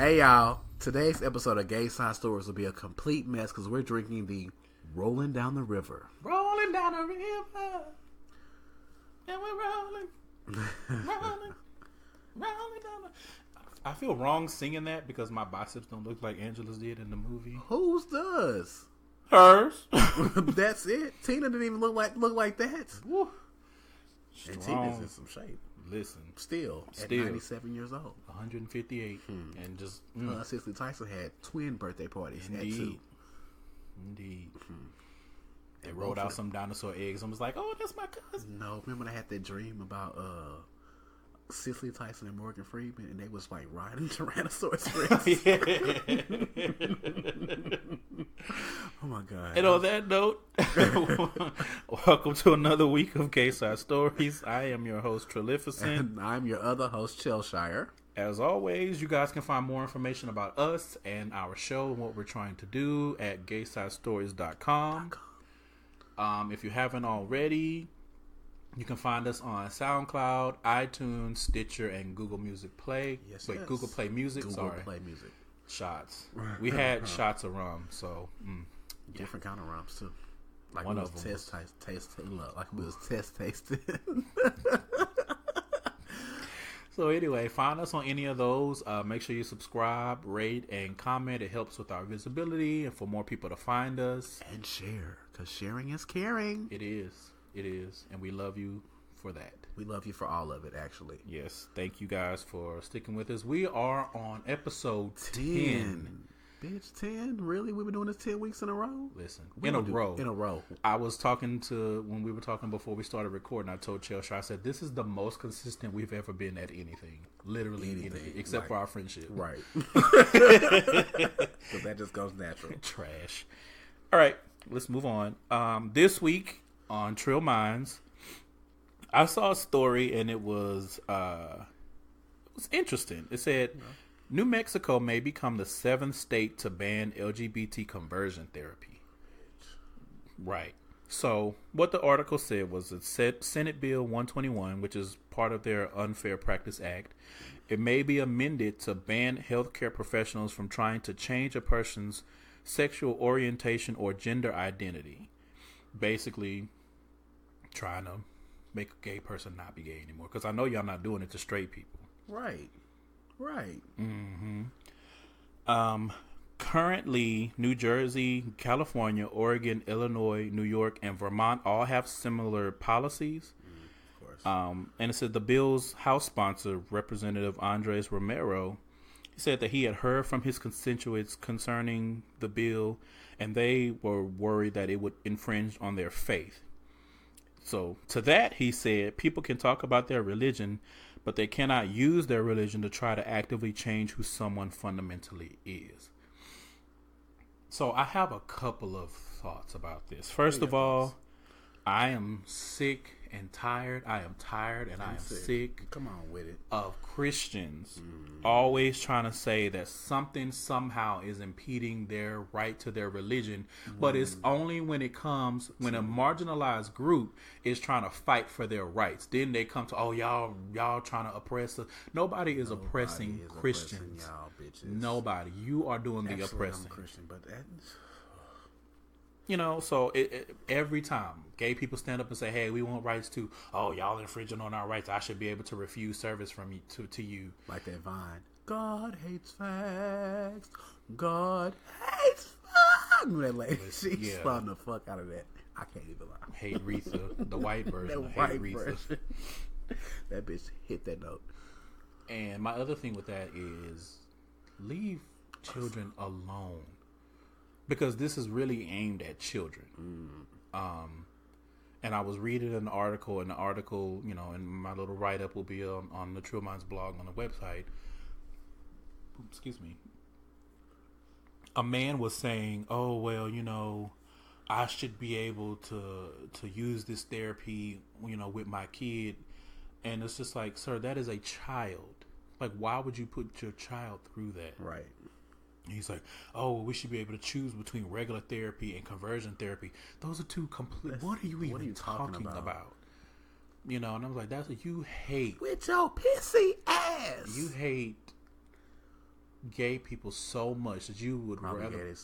Hey y'all, today's episode of Gay Side Stories will be a complete mess because we're drinking the Rolling Down the River. Rolling down the river. And we're rolling down the... I feel wrong singing that because my biceps don't look like Angela's did in the movie. Whose does? Hers. That's it. Tina didn't even look like that. Woo. And Tina's in some shape. Listen. Still. At 97 years old. 158. And just... Cicely Tyson had twin birthday parties. Indeed. They rolled out some dinosaur eggs and was like, oh, that's my cousin. No, remember when I had that dream about Cicely Tyson and Morgan Freeman, and they was like riding Tyrannosaurus Rex. Oh my god! And on that note, welcome to another week of Gay Side Stories. I am your host Trillificent, and I'm your other host Chelshire. As always, you guys can find more information about us and our show and what we're trying to do at gaysidestories.com. If you haven't already, you can find us on SoundCloud, iTunes, Stitcher, and Google Music Play. Yes. Google Play Music. Google Play Music. Shots. We had shots of rum, so different kind of rums too. Like one we of was them like we was test tasting. So anyway, find us on any of those. Make sure you subscribe, rate, and comment. It helps with our visibility and for more people to find us. And share, because sharing is caring. It is. And we love you for that. We love you for all of it, actually. Yes. Thank you guys for sticking with us. We are on episode 10. Bitch, 10? Really? We've been doing this 10 weeks in a row? Listen, in a row. I was talking when we were talking before we started recording, I told Chelshire, I said, this is the most consistent we've ever been at anything. Literally anything. Except for our friendship. Right. Because that just goes natural. Trash. All right. Let's move on. This week on Trill Minds, I saw a story and it was interesting. It said... New Mexico may become the 7th state to ban LGBT conversion therapy. Right. So what the article said was that Senate Bill 121, which is part of their Unfair Practice Act, it may be amended to ban healthcare professionals from trying to change a person's sexual orientation or gender identity. Basically, trying to make a gay person not be gay anymore. Because I know y'all not doing it to straight people. Right. Mm-hmm. Currently, New Jersey, California, Oregon, Illinois, New York, and Vermont all have similar policies. Of course. And it said the bill's House sponsor, Representative Andres Romero, said that he had heard from his constituents concerning the bill, and they were worried that it would infringe on their faith. So to that, he said, people can talk about their religion, but they cannot use their religion to try to actively change who someone fundamentally is. So I have a couple of thoughts about this. First of all, I am sick and tired. I am tired and I am sick. Come on with it. Of Christians always trying to say that something somehow is impeding their right to their religion, but it's only when it comes when a marginalized group is trying to fight for their rights. Then they come to, oh, y'all trying to oppress us. Nobody is oppressing Christians. Y'all bitches. Nobody. You are doing the oppressing. I'm Christian, but that... You know, so every time gay people stand up and say, hey, we want rights too. Oh, y'all infringing on our rights. I should be able to refuse service from you to you. Like that Vine. God hates facts. God hates facts. That lady, she spun the fuck out of that. I can't even lie. Hate Retha, the white version. Hate Retha. That bitch hit that note. And my other thing with that is leave children alone. Because this is really aimed at children. And I was reading an article, and the article, you know, and my little write-up will be on the Trill Minds blog on the website. Excuse me. A man was saying, oh, well, you know, I should be able to use this therapy, you know, with my kid. And it's just like, sir, that is a child. Like, why would you put your child through that? Right. He's like, oh, we should be able to choose between regular therapy and conversion therapy. Those are two complete... What are you even talking about? You know, and I was like, that's what you hate. With your pissy ass. You hate gay people so much that you would rather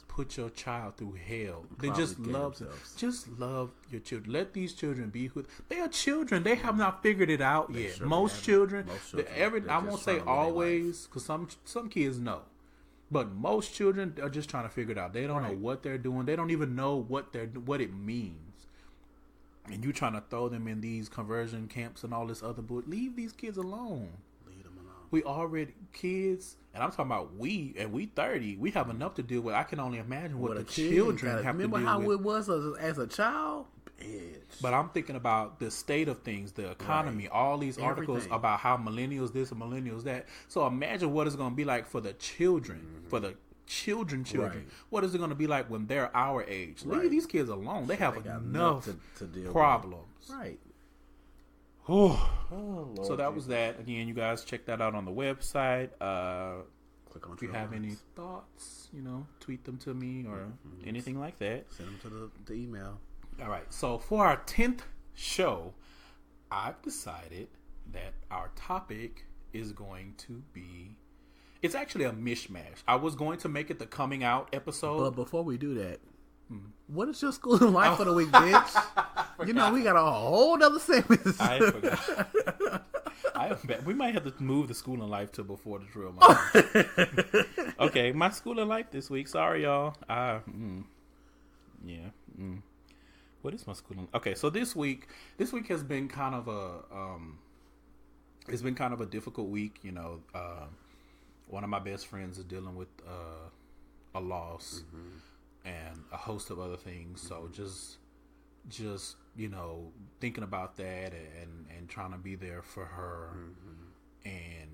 put your child through hell than just love them. Just love your children. Let these children be who they are. Children. They have not figured it out yet. Most children. I won't say always, because some kids know. But most children are just trying to figure it out. They don't know what they're doing. They don't even know what it means. And you trying to throw them in these conversion camps and all this other bull. Leave these kids alone. Leave them alone. We already kids, and I'm talking about we 30. We have enough to deal with. I can only imagine what the children have to deal with. Remember how it was as a child? Bitch. But I'm thinking about the state of things, the economy, all these articles about how millennials this and millennials that. So imagine what it's going to be like for the children, for the children. Right. What is it going to be like when they're our age? Leave these kids alone. They have enough to deal problems. With. Right. Lord so that was that. Again, you guys check that out on the website. Click on if you have any thoughts, tweet them to me or anything like that. Send them to the email. All right, so for our 10th show, I've decided that our topic is going to be... It's actually a mishmash. I was going to make it the coming out episode. But before we do that, what is your school and life for the week, bitch? We got a whole other segment. I forgot. We might have to move the school and life to before the Trill Minds. Okay, my school and life this week. Sorry, y'all. What is my school? Okay, so this week has been kind of a difficult week. One of my best friends is dealing with a loss and a host of other things. So just thinking about that and trying to be there for her and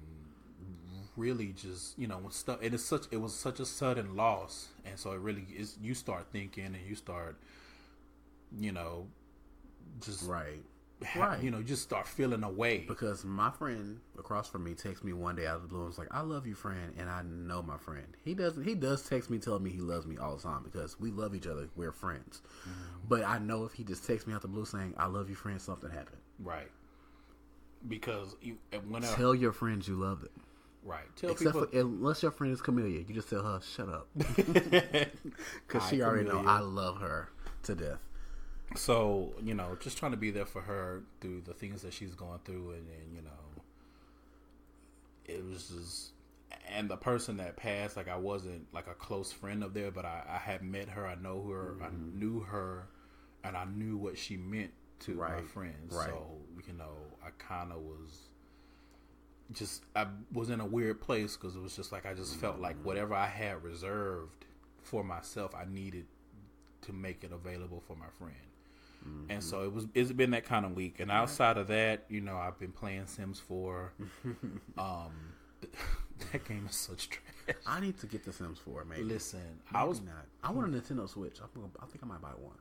really just when stuff. It was such a sudden loss, and so it really is. You start thinking and you start. Just just start feeling away. Because my friend across from me texted me one day out of the blue and was like, "I love you, friend," and I know my friend. He does text me telling me he loves me all the time because we love each other. We're friends. But I know if he just texts me out the blue saying, "I love you, friend," something happened. Right. Because tell your friends you love them. Right. Unless your friend is Camellia, you just tell her, "Shut up," because she already know I love her to death. So, just trying to be there for her through the things that she's going through. And it was just, and the person that passed, like, I wasn't like a close friend of theirs, but I had met her. I know her. I knew her, and I knew what she meant to my friends. Right. So, I kind of I was in a weird place because it was just like, I just felt like whatever I had reserved for myself, I needed to make it available for my friend. And so it's been that kind of week. And outside of that, I've been playing Sims 4. That game is such trash. I need to get the Sims 4, maybe. Listen, I want a Nintendo Switch. I think I might buy one.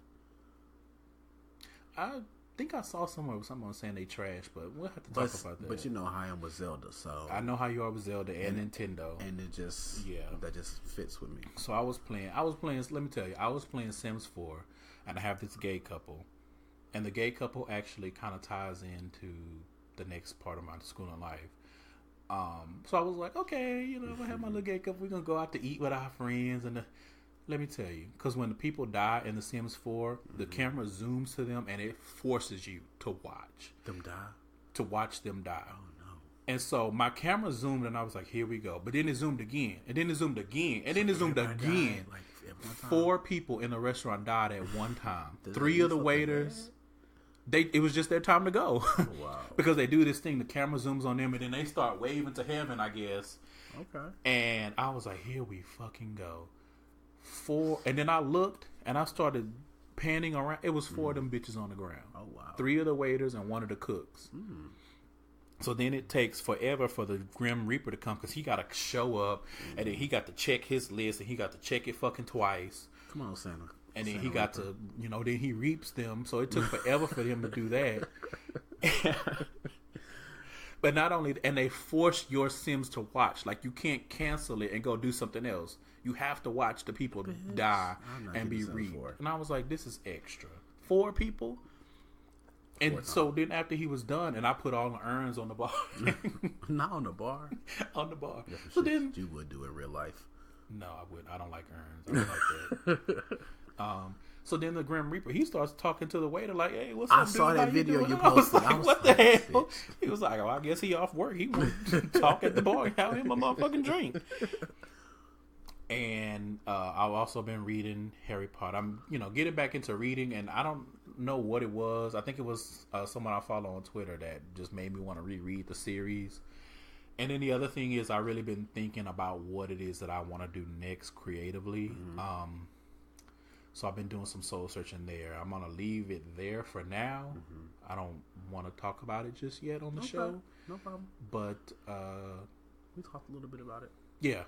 I think I saw somewhere someone saying they trash, but we'll have to talk about that. But you know how I am with Zelda, so I know how you are with Zelda and Nintendo, and it just that just fits with me. So I was playing. Let me tell you, I was playing Sims 4, and I have this gay couple, and the gay couple actually kind of ties into the next part of my school and life. So I was like, okay, I'm gonna have my little gay couple. We're gonna go out to eat with our friends, and let me tell you, because when the people die in The Sims 4, the camera zooms to them and it forces you to watch them die. To watch them die. Oh no! And so my camera zoomed, and I was like, "Here we go." But then it zoomed again, and then it zoomed again, and then it zoomed again. Like 4 people in the restaurant died at one time. 3 of the waiters. It was just their time to go. Oh, wow. Because they do this thing, the camera zooms on them, and then they start waving to heaven, I guess. Okay. And I was like, "Here we fucking go." 4, and then I looked and I started panning around. It was 4 of them bitches on the ground. Oh wow! 3 of the waiters and 1 of the cooks. So then it takes forever for the Grim Reaper to come because he got to show up, and then he got to check his list, and he got to check it fucking twice. Come on, Santa. And then he got to, then he reaps them. So it took forever for him to do that. But not only, and they force your Sims to watch. Like, you can't cancel it and go do something else. You have to watch the people die and be reaped. And I was like, this is extra. 4 people? And so then after he was done, and I put all the urns on the bar. Not on the bar. On the bar. So then you would do in real life. No, I wouldn't. I don't like urns. I don't like that. So then the Grim Reaper, he starts talking to the waiter like, "Hey, what's up, dude? I saw that video you posted. I was like, what the hell? Bitch. He was like, "Oh, I guess he off work. He went to talk at the bar and have him a motherfucking drink." And I've also been reading Harry Potter. I'm, getting back into reading, and I don't know what it was. I think it was someone I follow on Twitter that just made me want to reread the series. And then the other thing is, I've really been thinking about what it is that I want to do next creatively. Mm-hmm. So I've been doing some soul searching there. I'm going to leave it there for now. Mm-hmm. I don't want to talk about it just yet on the show. No problem. But we talked a little bit about it. Yeah.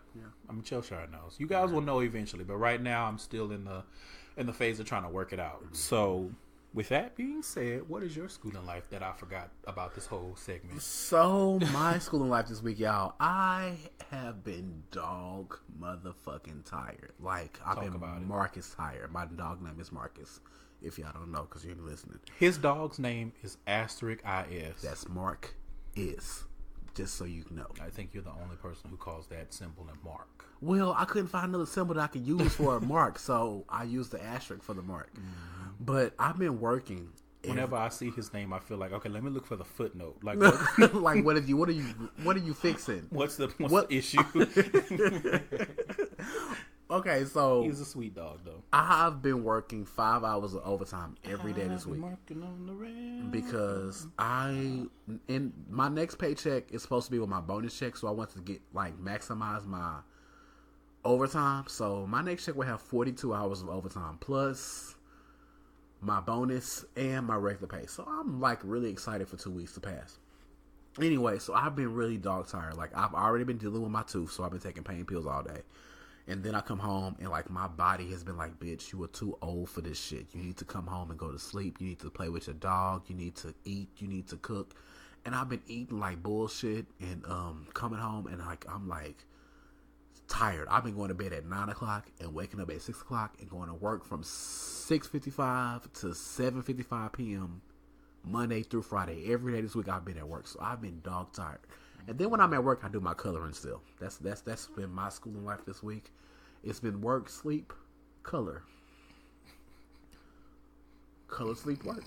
I mean, Chelshire knows. You guys will know eventually, but right now I'm still in the phase of trying to work it out. Mm-hmm. So, with that being said, what is your schooling life that I forgot about this whole segment? So, my schooling life this week, y'all, I have been dog motherfucking tired. Like, I've been Marcus tired. My dog name is Marcus, if y'all don't know, because you're listening. His dog's name is *IS. That's Mark is. Just so you know. I think you're the only person who calls that symbol a mark. Well, I couldn't find another symbol that I could use for a mark, so I used the asterisk for the mark. Mm-hmm. But I've been working. Whenever I see his name, I feel like, okay, let me look for the footnote. Like, like what are you fixing? What's the issue? Okay, so he's a sweet dog, though. I've been working 5 hours of overtime every day this week because in my next paycheck is supposed to be with my bonus check, so I want to get maximize my overtime. So my next check will have 42 hours of overtime plus my bonus and my regular pay. So I'm really excited for 2 weeks to pass. Anyway, so I've been really dog tired. Like, I've already been dealing with my tooth, so I've been taking pain pills all day. And then I come home and my body has been like, bitch, you are too old for this shit. You need to come home and go to sleep. You need to play with your dog. You need to eat. You need to cook. And I've been eating like bullshit and coming home and I'm tired. I've been going to bed at 9 o'clock and waking up at 6 o'clock and going to work from 6:55 to 7:55 p.m. Monday through Friday. Every day this week I've been at work. So I've been dog tired. And then when I'm at work, I do my coloring still. That's been my schooling life this week. It's been work, sleep, color. Color, sleep, work.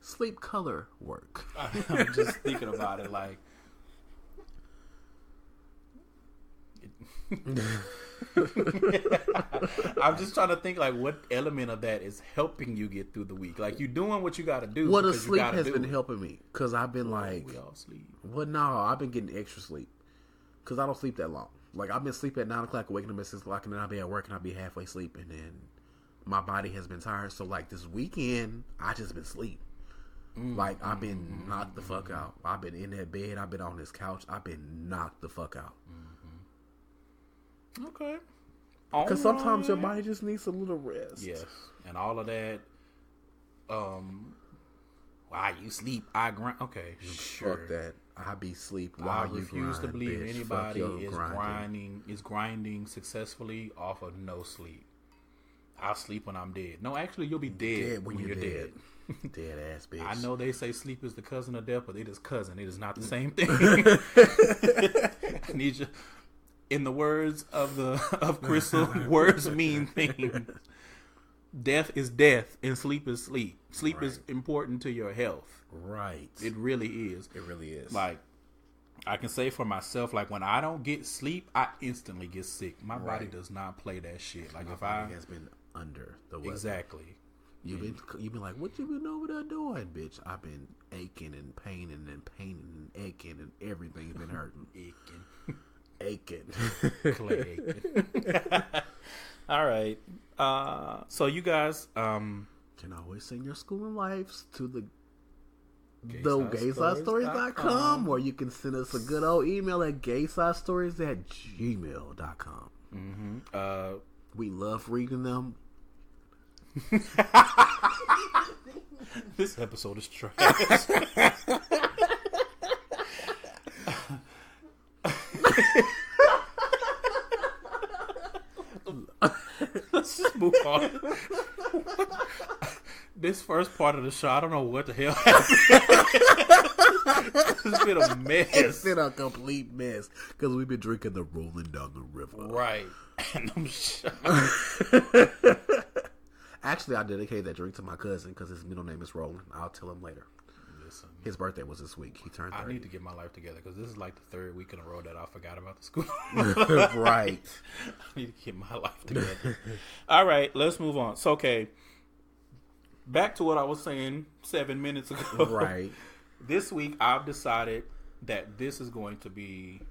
Sleep, color, work. I'm just thinking about it like... I'm just trying to think what element of that is helping you get through the week. Like, you doing what you got to do. Well, the sleep has been helping me because I've been we all sleep. Well, no, I've been getting extra sleep because I don't sleep that long. Like, I've been sleeping at 9 o'clock, waking up at 6 o'clock, and then I'll be at work and I'll be halfway asleep, and then my body has been tired. So this weekend, I just been asleep. I've been knocked the fuck out. I've been in that bed. I've been on this couch. I've been knocked the fuck out. Okay. Because sometimes your body just needs a little rest. Yes. And all of that, while you sleep, I grind. Okay, sure. Fuck that. I be sleep while you grind. I refuse to believe bitch. Anybody is grinding successfully off of no sleep. I'll sleep when I'm dead. No, actually, you'll be dead when you're dead. Dead ass bitch. I know they say sleep is the cousin of death, but it is cousin. It is not the same thing. I need you. In the words of Crystal, words mean things. Death is death, and sleep is sleep. Sleep is important to your health. Right. It really is. It really is. I can say for myself, when I don't get sleep, I instantly get sick. My body does not play that shit. My body has been under the weather. Exactly. You've been like, what you been over there doing, bitch? I've been aching and paining and aching and everything's been hurting. Aching. Clay aching. All right. So you guys can always send your schooling lives to the gaysidestories.com, or you can send us a good old email at gaysidestories@gmail.com. Mm-hmm. We love reading them. This episode is trash. Let's just move on. This first part of the show, I don't know what the hell happened. It's been a mess. It's been a complete mess because we've been drinking the Roland down the river. Right. And I'm shocked. Actually, I dedicated that drink to my cousin because his middle name is Roland. I'll tell him later. Listen, his birthday was this week. He turned 30. I need to get my life together because this is like the third week in a row that I forgot about the school. Right. I need to get my life together. All right, let's move on. So, okay. Back to what I was saying 7 minutes ago. Right. This week, I've decided that this is going to be...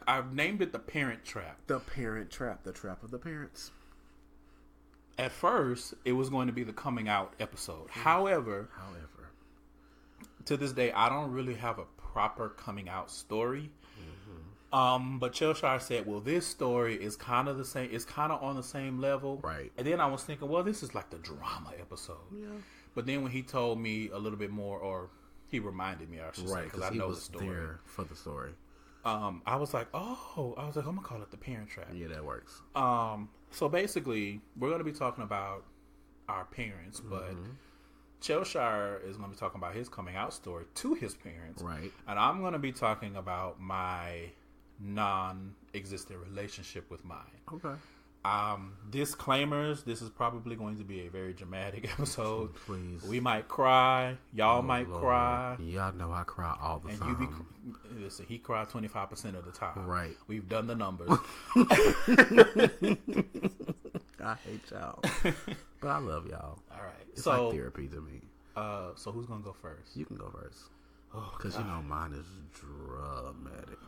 I've named it the Parent Trap. The Parent Trap. The Trap of the Parents. At first, it was going to be the coming out episode. However, to this day, I don't really have a proper coming out story. But Chelshire said, well, this story is kind of the same. It's kind of on the same level. Right. And then I was thinking, well, this is like the drama episode. Yeah. But then when he told me a little bit more, or he reminded me, I should say, because I know the story. There for the story. I was like, I'm going to call it the Parent Trap. Yeah, that works. So basically, we're going to be talking about our parents, but Chelshire is going to be talking about his coming out story to his parents. Right. And I'm going to be talking about my non-existent relationship with mine. Okay. Disclaimers, this is probably going to be a very dramatic episode. Please. We might cry. Y'all might Lord. cry. Y'all know I cry all the time. Listen, he cried 25% of the time. Right. We've done the numbers. I hate y'all. But I love y'all. All right. It's like therapy to me. So who's going to go first? You can go first. Because you know mine is dramatic.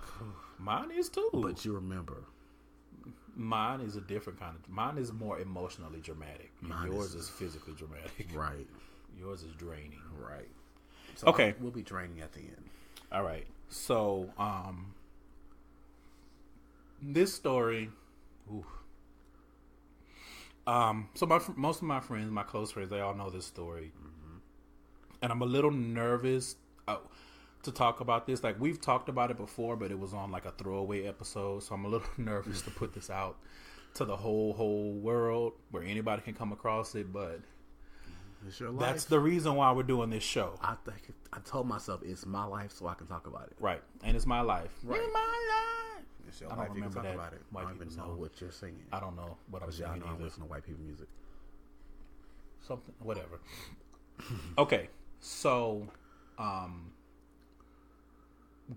Mine is too. But you remember. Mine is a different kind of... Mine is more emotionally dramatic. Yours is physically dramatic. Right. Yours is draining. Right. So okay. We'll be draining at the end. All right. So, this story... Ooh. So most of my friends, my close friends, they all know this story. And I'm a little nervous to talk about this. Like, we've talked about it before, but it was on like a throwaway episode, so I'm a little nervous to put this out to the whole world where anybody can come across it. But it's your life. That's the reason why we're doing this show. I told myself it's my life, so I can talk about it. Right, and it's my life. Right. It's my life. It's your life. You can talk about it. I don't even know what you're singing. I don't know what I'm singing. Y'all know I listen to white people music. Something, whatever. Okay, so.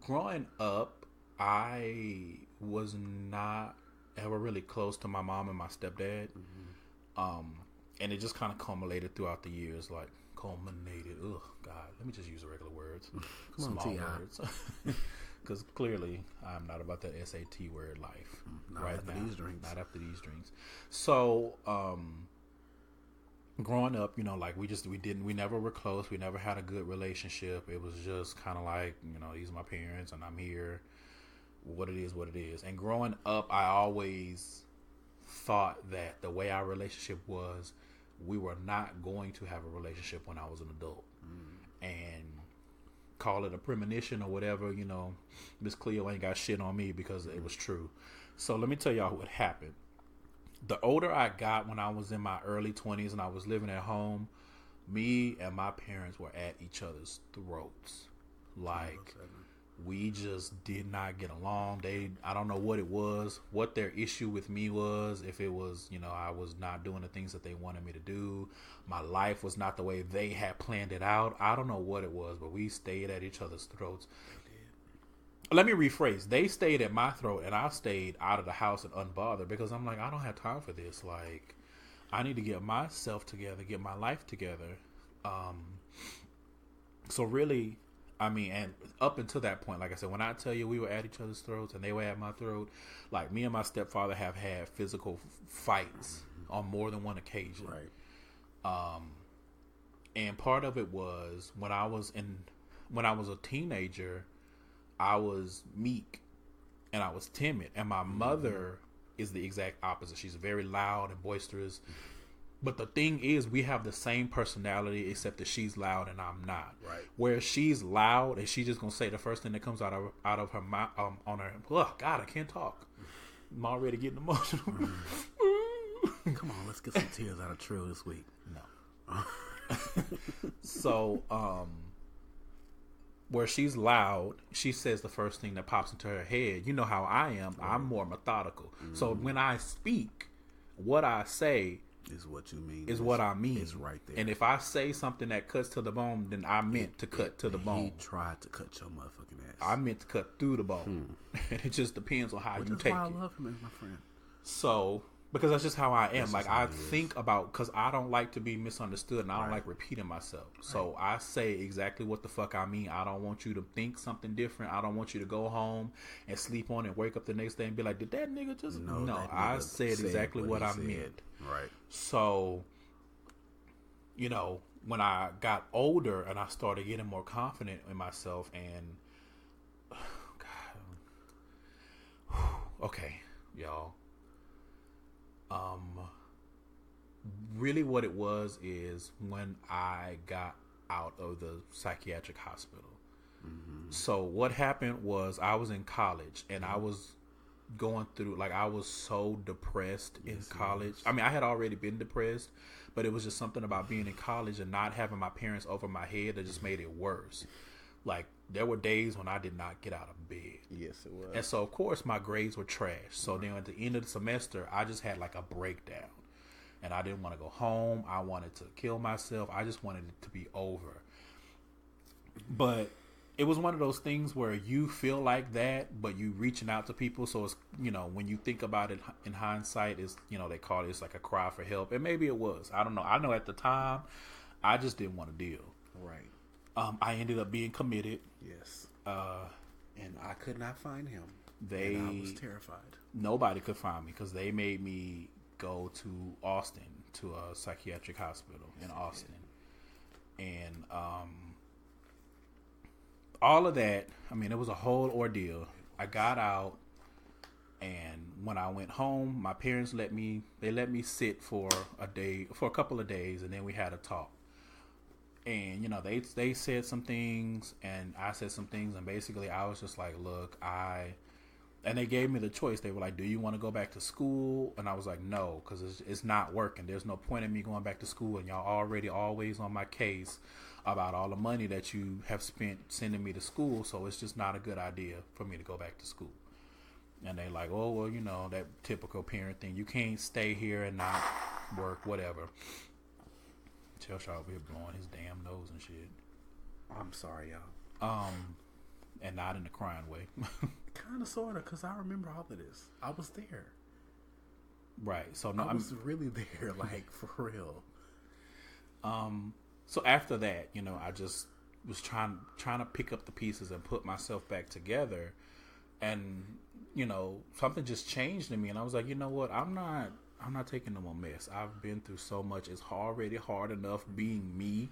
Growing up, I was not ever really close to my mom and my stepdad. And it just kind of culminated throughout the years, like culminated. Ugh, God, let me just use regular words. Small words. Because clearly I'm not about that SAT word life. Not after these drinks. Not after these drinks. So, growing up, you know, like we never were close. We never had a good relationship. It was just kind of like, you know, these are my parents and I'm here. What it is. And growing up, I always thought that the way our relationship was, we were not going to have a relationship when I was an adult. And call it a premonition or whatever, you know, Miss Cleo ain't got shit on me because it was true. So let me tell y'all what happened. The older I got, when I was in my early 20s and I was living at home, me and my parents were at each other's throats. Like, we just did not get along. I don't know what it was, what their issue with me was. If it was, you know, I was not doing the things that they wanted me to do. My life was not the way they had planned it out. I don't know what it was, but we stayed at each other's throats. Let me rephrase. They stayed at my throat and I stayed out of the house and unbothered because I'm like, I don't have time for this. Like, I need to get myself together, get my life together. So really, I mean, and up until that point, like I said, when I tell you we were at each other's throats and they were at my throat, like me and my stepfather have had physical fights on more than one occasion. Right. And part of it was when I was a teenager, I was meek and I was timid, and my mother is the exact opposite. She's very loud and boisterous. But the thing is, we have the same personality, except that she's loud and I'm not. Right. Where she's loud and she's just gonna say the first thing that comes out of her mouth on her. Oh God, I can't talk. I'm already getting emotional. Come on, let's get some tears out of Trill this week. No. So, where she's loud, she says the first thing that pops into her head. You know how I am. Right. I'm more methodical. Mm-hmm. So when I speak, what I say is what you mean. Is what I mean. It's right there. And if I say something that cuts to the bone, then I meant to cut to the bone. He tried to cut your motherfucking ass. I meant to cut through the bone. And it just depends on how you take it. I love him as my friend. So, because that's just how I am. Like, I think about, because I don't like to be misunderstood and I don't like repeating myself. Right. So I say exactly what the fuck I mean. I don't want you to think something different. I don't want you to go home and sleep on it and wake up the next day and be like, did that nigga just... No, I said exactly what I meant. Right. So, you know, when I got older and I started getting more confident in myself and... God. Okay, y'all. Really what it was is when I got out of the psychiatric hospital. Mm-hmm. So what happened was I was in college and I was going through, like, I was so depressed in college. I mean, I had already been depressed, but it was just something about being in college and not having my parents over my head that just made it worse. Like, there were days when I did not get out of bed. Yes, it was. And so, of course, my grades were trash. So then at the end of the semester, I just had like a breakdown. And I didn't want to go home. I wanted to kill myself. I just wanted it to be over. But it was one of those things where you feel like that, but you reaching out to people. So it's, you know, when you think about it in hindsight, it's, you know, they call it, it's like a cry for help. And maybe it was. I don't know. I know at the time, I just didn't want to deal. Right. I ended up being committed. Yes. And I could not find him. And I was terrified. Nobody could find me because they made me go to Austin, to a psychiatric hospital in Austin. And all of that, I mean, it was a whole ordeal. I got out, and when I went home, my parents let me sit for a couple of days, and then we had a talk. And, you know, they said some things and I said some things, and basically I was just like, look, and they gave me the choice. They were like, do you want to go back to school? And I was like, no, because it's not working. There's no point in me going back to school, and y'all already always on my case about all the money that you have spent sending me to school, so it's just not a good idea for me to go back to school. And they like, oh, well, you know, that typical parent thing. You can't stay here and not work, whatever. Chelshire over here blowing his damn nose and shit. I'm sorry, y'all. And not in the crying way. Kind of, sort of, because I remember all of this. I was there. Right. So no, I was really there, like, for real. So after that, you know, I just was trying to pick up the pieces and put myself back together, and, you know, something just changed in me, and I was like, you know what, I'm not taking no more mess. I've been through so much. It's already hard enough being me.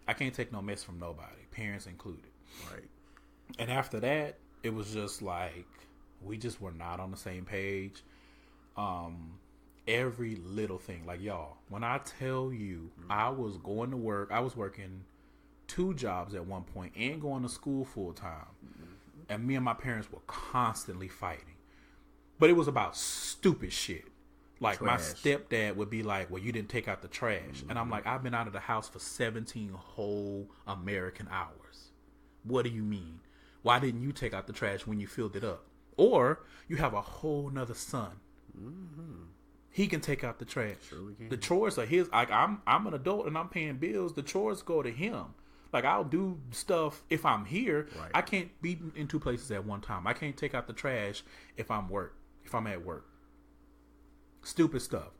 I can't take no mess from nobody, parents included. Right. And after that, it was just like, we just were not on the same page. Every little thing, like, y'all, when I tell you, I was going to work, I was working 2 jobs at one point and going to school full time. And me and my parents were constantly fighting. But it was about stupid shit. Like, trash. My stepdad would be like, well, you didn't take out the trash. Mm-hmm. And I'm like, I've been out of the house for 17 whole American hours. What do you mean? Why didn't you take out the trash when you filled it up? Or you have a whole nother son. Mm-hmm. He can take out the trash. Sure we can. The chores are his. Like, I'm an adult and I'm paying bills. The chores go to him. Like, I'll do stuff if I'm here. Right. I can't be in 2 places at one time. I can't take out the trash if I'm at work. Stupid stuff.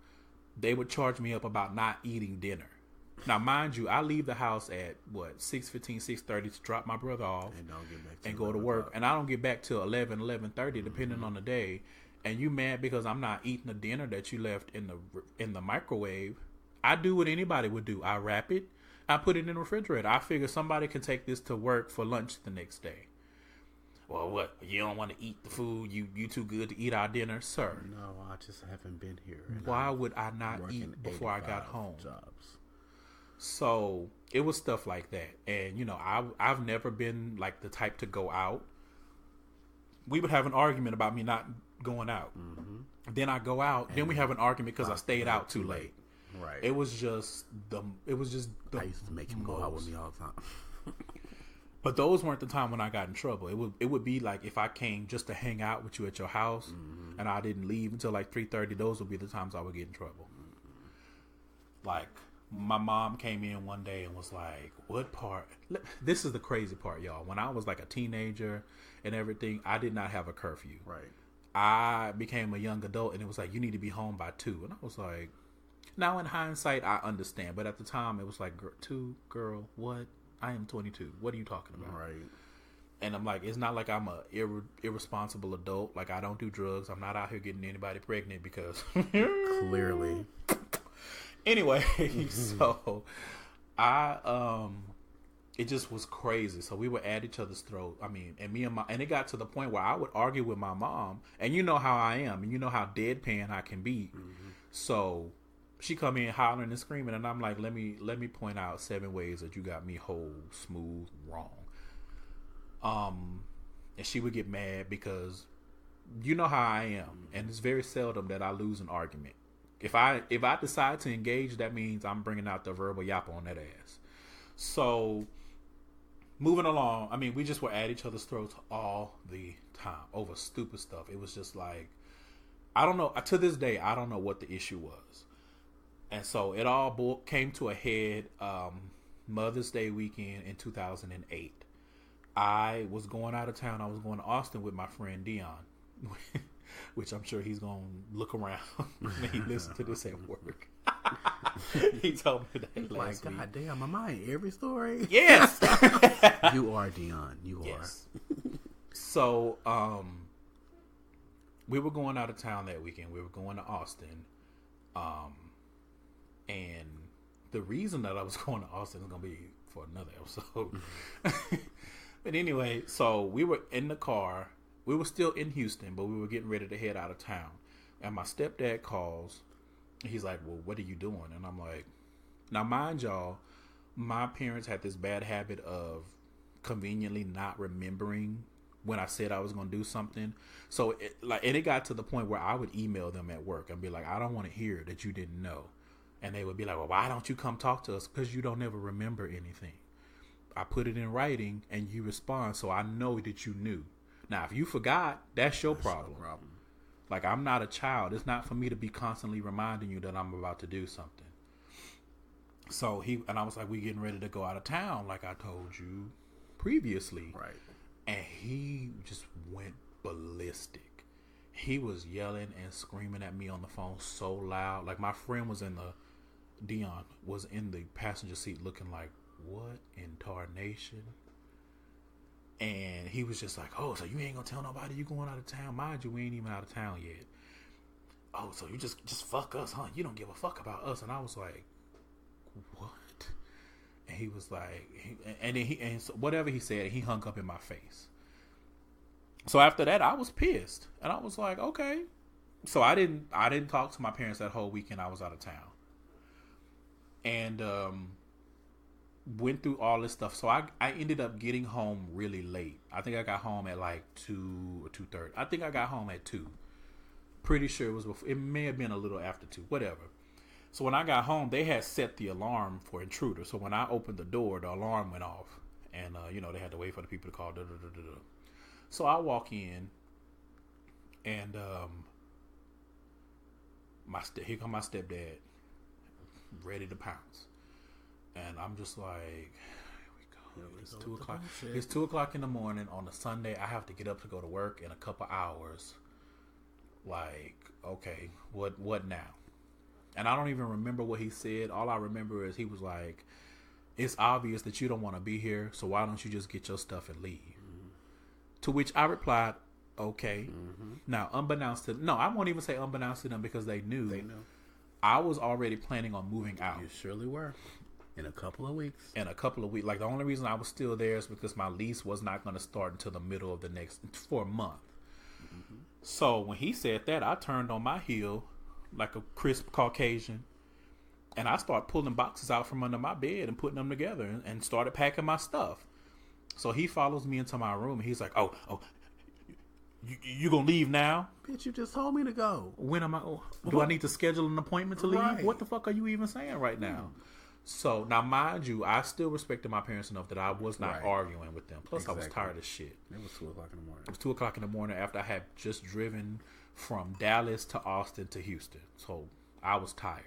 They would charge me up about not eating dinner. Now, mind you, I leave the house at 6:15, 6:30 to drop my brother off and don't get back and go to work. And I don't get back till 11:30, depending on the day. And you mad because I'm not eating the dinner that you left in the microwave? I do what anybody would do. I wrap it. I put it in the refrigerator. I figure somebody can take this to work for lunch the next day. Well, what? You don't want to eat the food? You too good to eat our dinner, sir? No, I just haven't been here. Why would I not eat before I got home? Jobs. So it was stuff like that. And, you know, I've never been like the type to go out. We would have an argument about me not going out. Mm-hmm. Then I go out. Then we have an argument because I stayed out too late. Right. It was just the. I used to make him go out with me all the time. But those weren't the time when I got in trouble. It would be like if I came just to hang out with you at your house, and I didn't leave until like 3:30. Those would be the times I would get in trouble. Like my mom came in one day and was like, "What part?" This is the crazy part, y'all. When I was like a teenager and everything, I did not have a curfew. Right. I became a young adult, and it was like, you need to be home by 2. And I was like, now in hindsight, I understand. But at the time, it was like, 2, girl, what? I am 22. What are you talking about? Right. And I'm like, it's not like I'm a irresponsible adult. Like, I don't do drugs. I'm not out here getting anybody pregnant because... Clearly. Anyway, so it just was crazy. So we were at each other's throat. I mean, and it got to the point where I would argue with my mom, and you know how I am, and you know how deadpan I can be. So she come in hollering and screaming, and I'm like, let me point out 7 ways that you got me whole, smooth, wrong. And she would get mad because you know how I am, and it's very seldom that I lose an argument. If I decide to engage, that means I'm bringing out the verbal yappa on that ass. So moving along, I mean, we just were at each other's throats all the time over stupid stuff. It was just like, I don't know. To this day, I don't know what the issue was. And so it all came to a head Mother's Day weekend in 2008. I was going out of town. I was going to Austin with my friend Dion, which I'm sure he's going to look around when he listens to this at work. He told me that last week. God damn, am I in every story? Yes. You are, Dion. You are. So, we were going out of town that weekend. We were going to Austin. And the reason that I was going to Austin is going to be for another episode. But anyway, so we were in the car. We were still in Houston, but we were getting ready to head out of town. And my stepdad calls. He's like, well, what are you doing? And I'm like, now mind y'all, my parents had this bad habit of conveniently not remembering when I said I was going to do something. So it got to the point where I would email them at work and be like, I don't want to hear that you didn't know. And they would be like, well, why don't you come talk to us? Because you don't ever remember anything. I put it in writing and you respond, so I know that you knew. Now, if you forgot, that's your problem. Like, I'm not a child. It's not for me to be constantly reminding you that I'm about to do something. So I was like, we getting ready to go out of town, like I told you previously. Right. And he just went ballistic. He was yelling and screaming at me on the phone so loud. Like, my friend Dion was in the passenger seat looking like, what in tarnation? And he was just like, oh, so you ain't gonna tell nobody you going out of town? Mind you, we ain't even out of town yet. Oh, so you just fuck us, huh? You don't give a fuck about us. And I was like, what? And he was like, and so whatever he said, he hung up in my face. So after that, I was pissed. And I was like, okay. So I didn't talk to my parents that whole weekend I was out of town. And went through all this stuff. So I ended up getting home really late. I think I got home at like 2 or 2:30. I think I got home at 2. Pretty sure it was before. It may have been a little after 2. Whatever. So when I got home, they had set the alarm for intruder. So when I opened the door, the alarm went off. And, they had to wait for the people to call. So I walk in. And here come my stepdad. Ready to pounce. And I'm just like, here we go. It's 2 o'clock. It's 2 o'clock in the morning on a Sunday. I have to get up to go to work in a couple hours. Like, okay, what now? And I don't even remember what he said. All I remember is he was like, it's obvious that you don't want to be here, so why don't you just get your stuff and leave? Mm-hmm. To which I replied, okay. Mm-hmm. Now, I won't even say unbeknownst to them because they knew. They knew. I was already planning on moving out. You surely were. In a couple of weeks. Like, the only reason I was still there is because my lease was not going to start until the middle of for a month. Mm-hmm. So when he said that, I turned on my heel like a crisp Caucasian. And I started pulling boxes out from under my bed and putting them together and started packing my stuff. So he follows me into my room and he's like, oh, You gonna leave now? Bitch, you just told me to go. When am I? Do I need to schedule an appointment to leave? Right. What the fuck are you even saying right now? So now, mind you, I still respected my parents enough that I was not arguing with them. Plus, I was tired of shit. It was 2:00 in the morning. It was 2:00 in the morning after I had just driven from Dallas to Austin to Houston. So I was tired.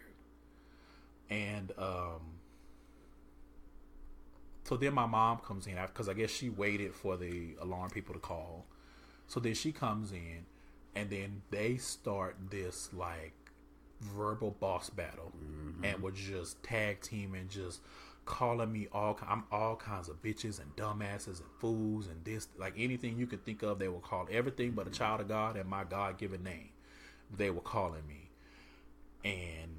And so then my mom comes in because I guess she waited for the alarm people to call. So then she comes in, and then they start this like verbal boss battle, and were just tag teaming, just calling me all kinds of bitches and dumbasses and fools and this, like anything you could think of. They were called everything but a child of God and my God-given name. They were calling me, and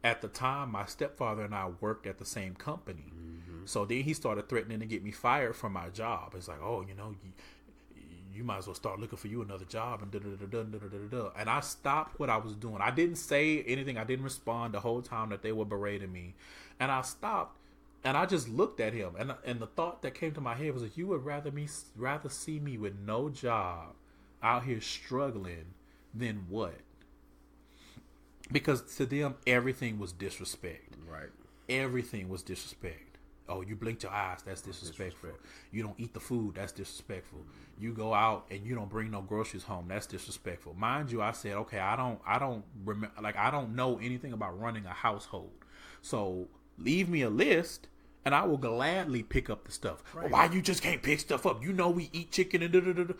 at the time, my stepfather and I worked at the same company. So then he started threatening to get me fired from my job. It's like, oh, you might as well start looking for you another job and da-da-da-da-da-da-da-da. And I stopped what I was doing. I didn't say anything. I didn't respond the whole time that they were berating me. And I stopped and I just looked at him. And the thought that came to my head was that you would rather see me with no job out here struggling than what? Because to them, everything was disrespect. Right. Everything was disrespect. Oh, you blinked your eyes, that's disrespectful. You don't eat the food, that's disrespectful. You go out and you don't bring no groceries home, that's disrespectful. Mind you, I said, okay, I don't remember, like, I don't know anything about running a household. So leave me a list and I will gladly pick up the stuff. Right. Why you just can't pick stuff up? We eat chicken and da-da-da-da.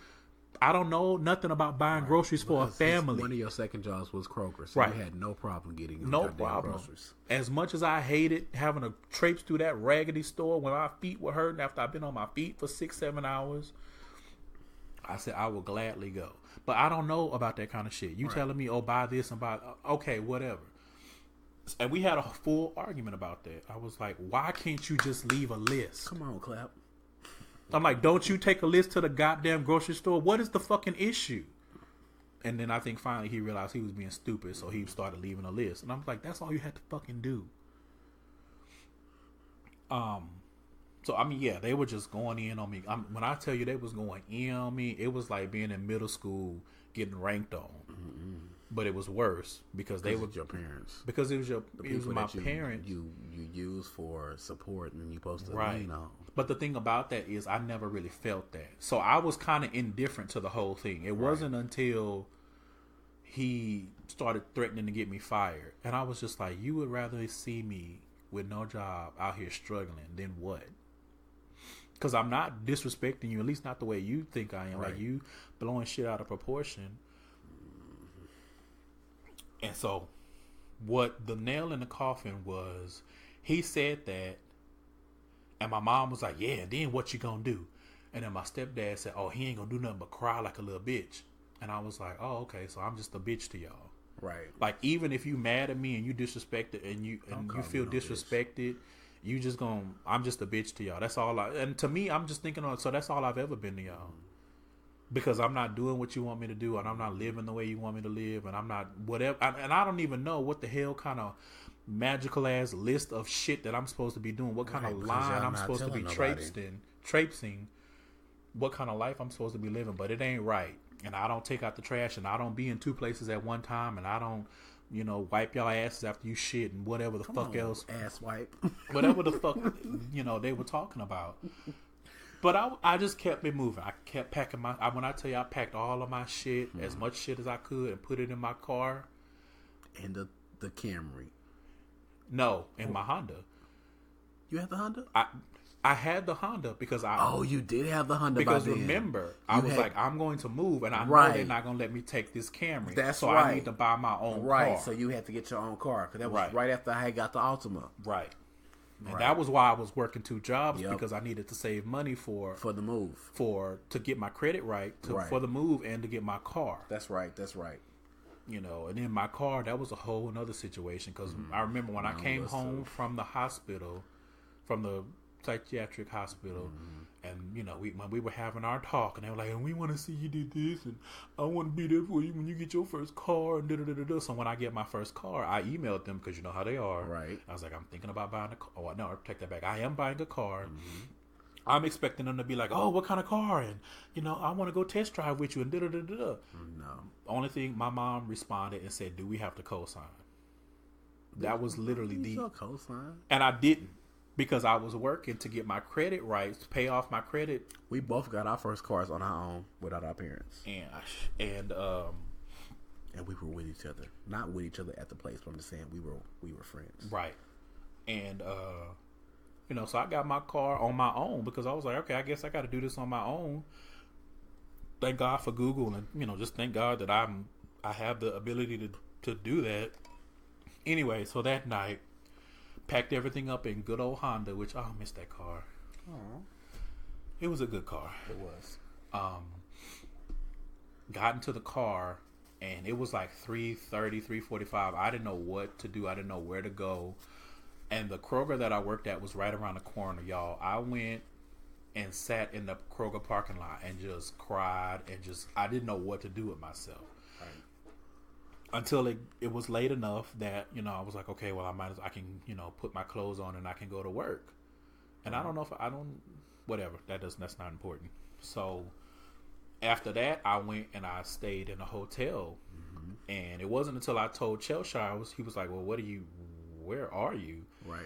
I don't know nothing about buying groceries for a family. One of your second jobs was Kroger, so you had no problem getting groceries. As much as I hated having to traipse through that raggedy store when my feet were hurting after I've been on my feet for 6-7 hours, I said I will gladly go. But I don't know about that kind of shit. You telling me, oh, buy this and buy... Okay, whatever. And we had a full argument about that. I was like, why can't you just leave a list? Come on, Clap. I'm like, don't you take a list to the goddamn grocery store? What is the fucking issue? And then I think finally he realized he was being stupid, so he started leaving a list. And I'm like, that's all you had to fucking do. So I mean, yeah, they were just going in on me. When I tell you they was going in on me, it was like being in middle school getting ranked on. Mm-hmm. But it was worse because they were your parents. Because it was my parents. You use for support and you supposed to lean on. But the thing about that is I never really felt that. So I was kind of indifferent to the whole thing. It wasn't until he started threatening to get me fired. And I was just like, you would rather see me with no job out here struggling than what? Because I'm not disrespecting you, at least not the way you think I am. Right. Like you blowing shit out of proportion. And so what the nail in the coffin was, he said that, and my mom was like, yeah, then what you gonna do? And then my stepdad said, oh, he ain't gonna do nothing but cry like a little bitch. And I was like, oh, okay, so I'm just a bitch to y'all. Right. Like, even if you mad at me and you disrespected and you feel disrespected, you just gonna, I'm just a bitch to y'all. That's all and to me, I'm just thinking, so that's all I've ever been to y'all. Because I'm not doing what you want me to do, and I'm not living the way you want me to live, and I'm not whatever. And I don't even know what the hell kind of magical ass list of shit that I'm supposed to be doing. What kind of line I'm supposed to be traipsing. What kind of life I'm supposed to be living, but it ain't right. And I don't take out the trash, and I don't be in 2 places at one time, and I don't, wipe y'all asses after you shit and whatever the fuck else. Ass wipe. Whatever the fuck, they were talking about. But I just kept it moving. I kept packing when I tell you I packed all of my shit, as much shit as I could, and put it in my car. In the Camry? No, in my Honda. You had the Honda? I had the Honda because you did have the Honda because remember, I was like, I'm going to move, and I know they're not going to let me take this Camry. So I need to buy my own car. So you had to get your own car, because that was right after I had got the Altima. Right. And that was why I was working 2 jobs, because I needed to save money for the move, to get my credit right, for the move, and to get my car. That's right. And in my car, that was a whole another situation, because I remember when I came home from the hospital, from the psychiatric hospital, and when we were having our talk, and they were like, and we want to see you do this, and I want to be there for you when you get your first car, and da-da-da-da-da. So when I get my first car, I emailed them, because you know how they are. Right. I was like, I'm thinking about buying a car. Oh, no, I take that back. I am buying a car. I'm expecting them to be like, oh, what kind of car? And, I want to go test drive with you and da-da-da-da-da. No. Only thing, my mom responded and said, do we have to co-sign? That was literally the... co-sign. And I didn't, because I was working to get my credit right, to pay off my credit. We both got our first cars on our own without our parents. And we were with each other. Not with each other at the place, but I'm just saying we were friends. Right. And, so I got my car on my own because I was like, okay, I guess I got to do this on my own. Thank God for Google, and just thank God that I have the ability to do that. Anyway, so that night, packed everything up in good old Honda, which I missed that car. Aww. It was a good car. It was. Got into the car, and it was like 3:30, 3:45. I didn't know what to do. I didn't know where to go. And the Kroger that I worked at was right around the corner, y'all. I went and sat in the Kroger parking lot and just cried and I didn't know what to do with myself. Right. Until it was late enough that, I was like, okay, well, I can, put my clothes on and I can go to work. And I don't know if whatever, that's not important. So after that, I went and I stayed in a hotel. Mm-hmm. And it wasn't until I told Chelshire, he was like, well, where are you? Right.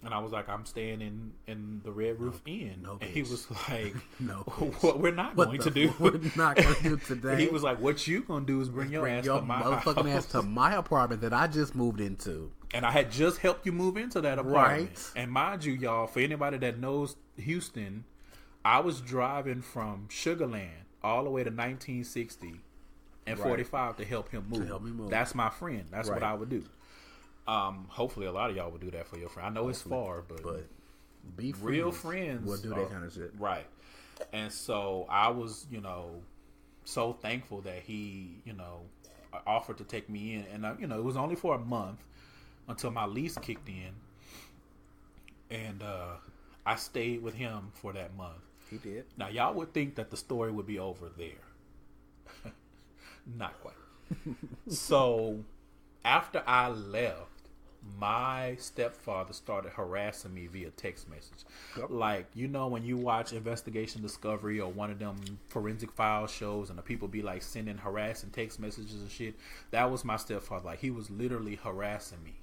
And I was like, I'm staying in the Red Roof Inn. No, and he was like, no, what we're not going to do. We're not going to do today. He was like, what you going to do is bring your ass to my motherfucking house. ass to my apartment that I just moved into. And I had just helped you move into that apartment. Right. And mind you, y'all, for anybody that knows Houston, I was driving from Sugar Land all the way to 1960 and 45 to help him move. To help me move. That's my friend. That's what I would do. Hopefully a lot of y'all would do that for your friend. I know it's far, but be real friends will do that kind of shit. Right. And so I was, so thankful that he, offered to take me in. And, it was only for a month until my lease kicked in. And I stayed with him for that month. He did. Now, y'all would think that the story would be over there. Not quite. So after I left, my stepfather started harassing me via text message. Yep. Like, when you watch Investigation Discovery or one of them forensic file shows and the people be like sending harassing text messages and shit, that was my stepfather. Like, he was literally harassing me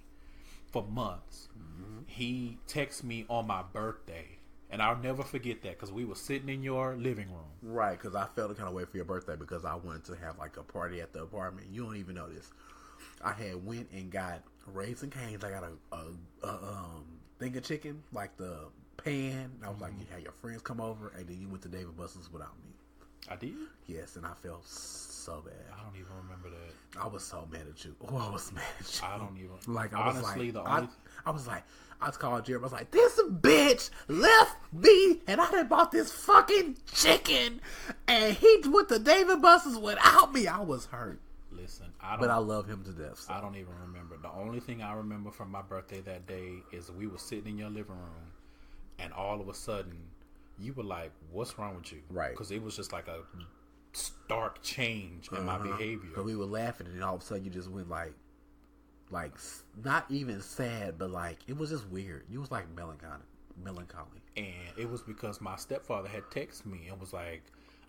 for months. Mm-hmm. He texted me on my birthday, and I'll never forget that because we were sitting in your living room. Right, because I felt the kind of way for your birthday because I wanted to have like a party at the apartment. You don't even know this. I had went and got Raising Cane's. I got a thing of chicken, like the pan. I was like, you had your friends come over, and then you went to David Buster's without me. I did? Yes, and I felt so bad. I don't even remember that. I was so mad at you. Oh, I was mad at you. I don't even. Like, honestly, I called Jeremy. I was like, this bitch left me, and I done bought this fucking chicken, and he went to David Buster's without me. I was hurt. Listen, but I love him to death. So. I don't even remember. The only thing I remember from my birthday that day is we were sitting in your living room, and all of a sudden, you were like, "What's wrong with you?" Right? Because it was just like a stark change in my behavior. But we were laughing, and all of a sudden, you just went like not even sad, but like it was just weird. You was like melancholy, and it was because my stepfather had texted me and was like,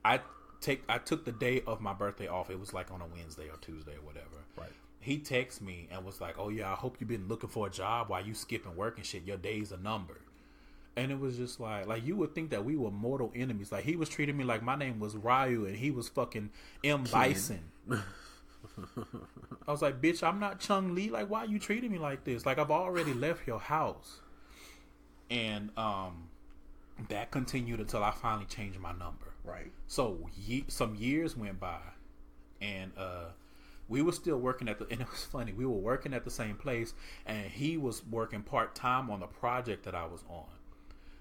I took the day of my birthday off. It was like on a Wednesday or Tuesday or whatever. Right. He texted me and was like, oh yeah, I hope you've been looking for a job while you skipping work and shit. Your days are numbered. And it was just like you would think that we were mortal enemies. Like, he was treating me like my name was Ryu and he was fucking M. Bison. I was like, bitch, I'm not Chung Lee. Like, why are you treating me like this? Like, I've already left your house. And that continued until I finally changed my number. Right. So some years went by, and we were still working and it was funny. We were working at the same place, and he was working part-time on the project that I was on.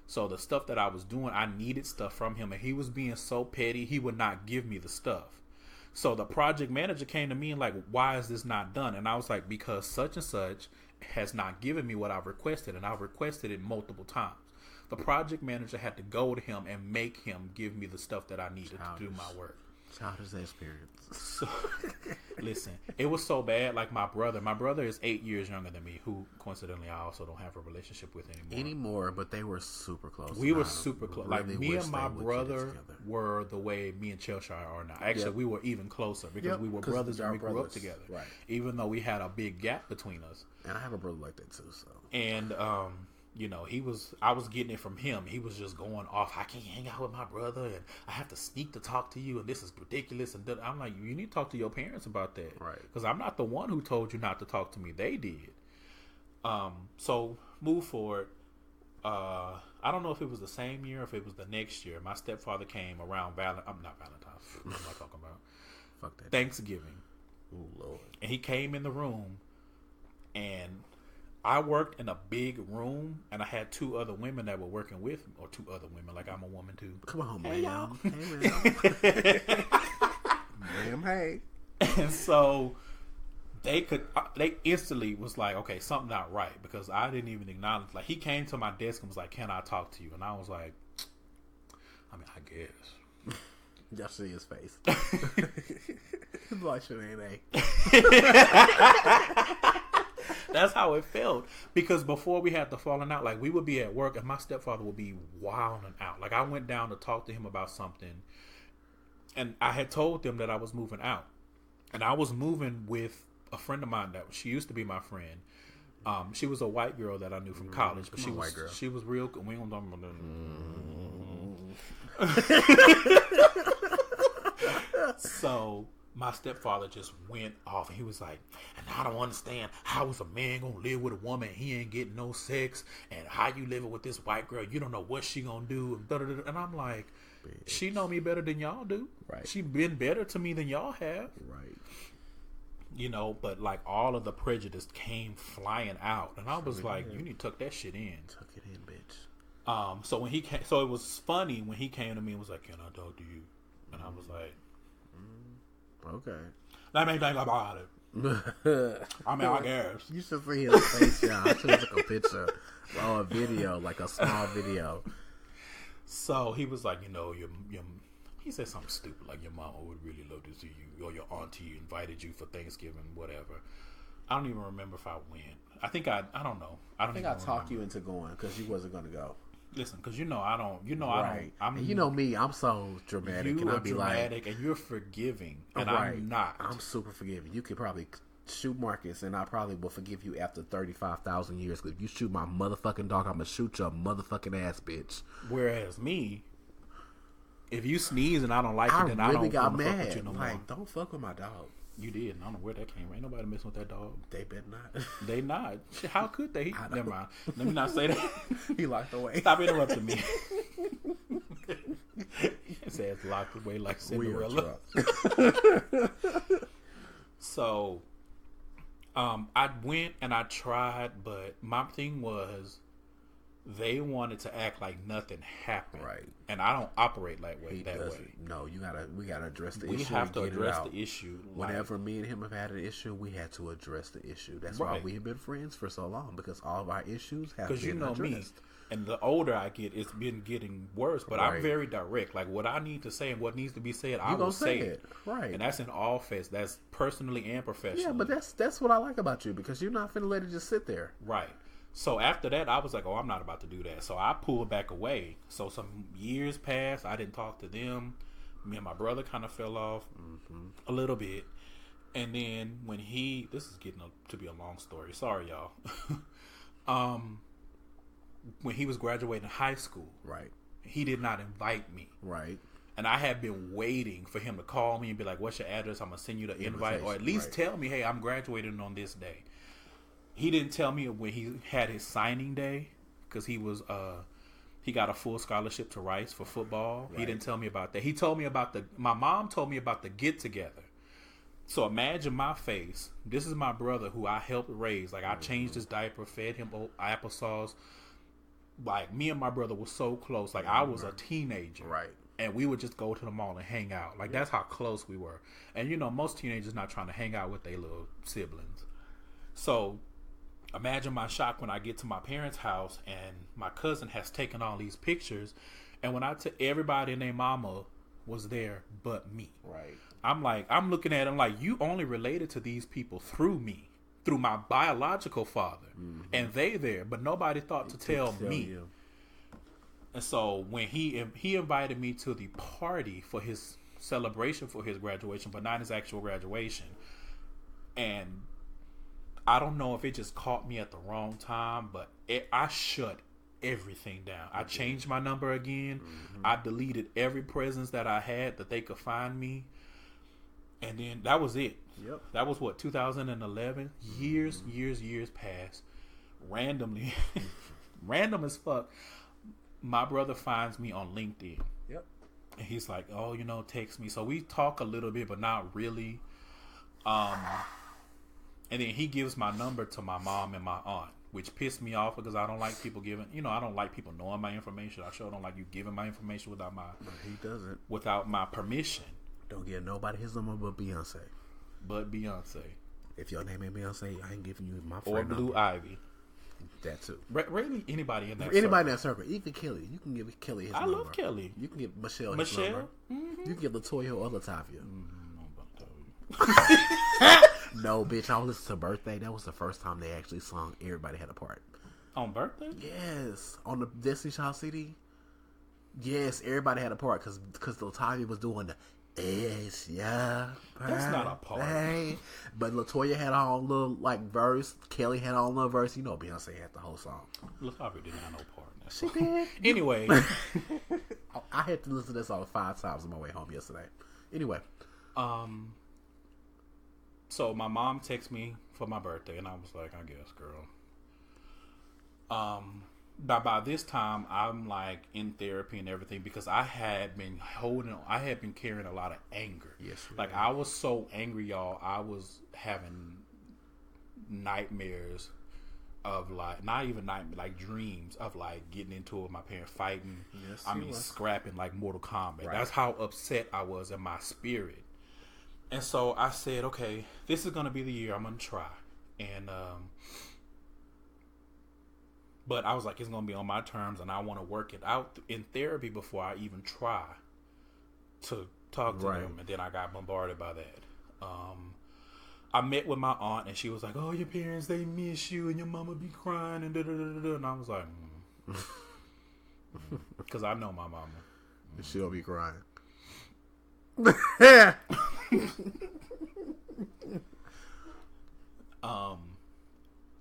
So the stuff that I was doing, I needed stuff from him, and he was being so petty, he would not give me the stuff. So the project manager came to me and like, why is this not done? And I was like, because such and such has not given me what I've requested, and I've requested it multiple times. The project manager had to go to him and make him give me the stuff that I needed to do my work. Childish experience. So, listen, it was so bad. Like my brother is 8 years younger than me, who coincidentally I also don't have a relationship with anymore. But they were super close. We were super close. Really, like me and my brother were the way me and Chelshire are now. Actually, we were even closer because we were brothers and we grew up together. Right. Even though we had a big gap between us. And I have a brother like that too. So. And you know, I was getting it from him. He was just going off. I can't hang out with my brother, and I have to sneak to talk to you, and this is ridiculous. And I'm like, you need to talk to your parents about that, right? Because I'm not the one who told you not to talk to me. They did. So move forward. I don't know if it was the same year or if it was the next year. My stepfather came around not Valentine's. What am I talking about? Fuck that. Thanksgiving. Oh Lord. And he came in the room, and I worked in a big room, and I had two other women that were working with me, or two other women, like I'm a woman too. Come on, hey, ma'am. Hey, ma'am. Hey. And so they instantly was like, okay, something not right, because I didn't even acknowledge. Like, he came to my desk and was like, can I talk to you? And I was like, I mean, I guess. Y'all see his face. His like, shit ain't That's how it felt, because before we had the falling out, like we would be at work and my stepfather would be wilding out. Like I went down to talk to him about something, and I had told them that I was moving out, and I was moving with a friend of mine that she used to be my friend. She was a white girl that I knew from college, but she was real. We don't talk about that. So my stepfather just went off, and he was like, and I don't understand how is a man gonna live with a woman and he ain't getting no sex, and how you living with this white girl, you don't know what she gonna do, and I'm like, bitch. She know me better than y'all do, right? She been better to me than y'all have, right? You know, but like all of the prejudice came flying out, and I was like, you need to tuck that shit in. Tuck it in, bitch. So when he came, so it was funny when he came to me and was like, can I talk to you? And I was like, okay. Let me think about it. I mean, I guess. You should see his face, y'all. I should have took a picture or a video, like a small video. So he was like, you know, he said something stupid like your mama would really love to see you, or your auntie invited you for Thanksgiving, whatever. I don't even remember if I went. I think I don't know. I think I talked you into going because you wasn't going to go. Listen, because I don't. Right. And you know me, I'm so dramatic, and I'll be dramatic, and you're forgiving, and right. I'm not. I'm super forgiving. You could probably shoot Marcus, and I probably will forgive you after 35,000 years. Because if you shoot my motherfucking dog, I'm gonna shoot your motherfucking ass, bitch. Whereas me, if you sneeze and I don't like it, then I don't got mad. Fuck with you no more. Don't fuck with my dog. You did. I don't know where that came from. Ain't nobody messing with that dog. They better not. They not. How could they? Never mind. Let me not say that. He locked away. Stop interrupting me. His ass locked away like Cinderella. So, I went and I tried, but my thing was, they wanted to act like nothing happened, right? And I don't operate that way. No, we gotta address the issue. We have to address the issue. Whenever me and him have had an issue, we had to address the issue. That's why we have been friends for so long, because all of our issues have been addressed. Me, and the older I get, it's been getting worse. But I'm very direct. Like what I need to say and what needs to be said, I will say it. Right, and that's in all facets. That's personally and professionally. Yeah, but that's what I like about you, because you're not finna let it just sit there. Right. So after that, I was like, oh, I'm not about to do that. So I pulled back away. So some years passed. I didn't talk to them. Me and my brother kind of fell off a little bit. And then when this is getting to be a long story. Sorry, y'all. When he was graduating high school, right, he did not invite me. Right. And I had been waiting for him to call me and be like, what's your address? I'm going to send you the invite. Or at least tell me, hey, I'm graduating on this day. He didn't tell me when he had his signing day, because he got a full scholarship to Rice for football. Right. He didn't tell me about that. He told me about my mom told me about the get together. So imagine my face. This is my brother who I helped raise. Like I changed his diaper, fed him applesauce. Like me and my brother were so close. Like I was a teenager. Right. And we would just go to the mall and hang out. Like that's how close we were. And you know, most teenagers not trying to hang out with their little siblings. So imagine my shock when I get to my parents' house and my cousin has taken all these pictures, and when I tell everybody and their mama was there but me. Right. I'm looking at him like, you only related to these people through me, through my biological father, and they there, but nobody thought to tell me. You. And so when he invited me to the party for his celebration for his graduation, but not his actual graduation, and I don't know if it just caught me at the wrong time, but I shut everything down. I changed my number again. I deleted every presence that I had that they could find me. And then that was it. Yep. That was what, 2011? Years passed. Randomly, random as fuck, my brother finds me on LinkedIn. Yep. And he's like, oh, text me. So we talk a little bit, but not really. And then he gives my number to my mom and my aunt, which pissed me off because I don't like people giving, I don't like people knowing my information. I sure don't like you giving my information without my permission. Don't give nobody his number but Beyonce. If your name ain't Beyonce, I ain't giving you my friend or Blue number. Ivy. That too. Really, anybody in that in circle. that circle. Even Kelly. You can give Kelly his number. I love Kelly. You can give Michelle his number. You can give Latoya or Latavia. No, bitch. I listened to Birthday. That was the first time they actually sung Everybody Had a Part. On Birthday? Yes. On the Destiny Child CD. Yes, everybody had a part because Latavia was doing the it's yeah. That's not a part. But Latoya had her own little verse. Kelly had her own little verse. Beyonce had the whole song. Latoya didn't have no part in that song. She did. Anyway, I had to listen to that song 5 times on my way home yesterday. Anyway, so my mom texted me for my birthday, and I was like, I guess, girl. By this time, I'm in therapy and everything because I had been carrying a lot of anger. Yes. I was so angry, y'all. I was having nightmares of not even nightmares, dreams of getting into it with my parents, fighting. Yes, scrapping like Mortal Kombat. Right. That's how upset I was in my spirit. And so I said, okay, this is going to be the year I'm going to try. And, but I was like, it's going to be on my terms, and I want to work it out in therapy before I even try to talk to them. And then I got bombarded by that. I met with my aunt, and she was like, oh, your parents, they miss you, and your mama be crying, and da-da-da-da-da. And I was like, because I know my mama. She'll be crying.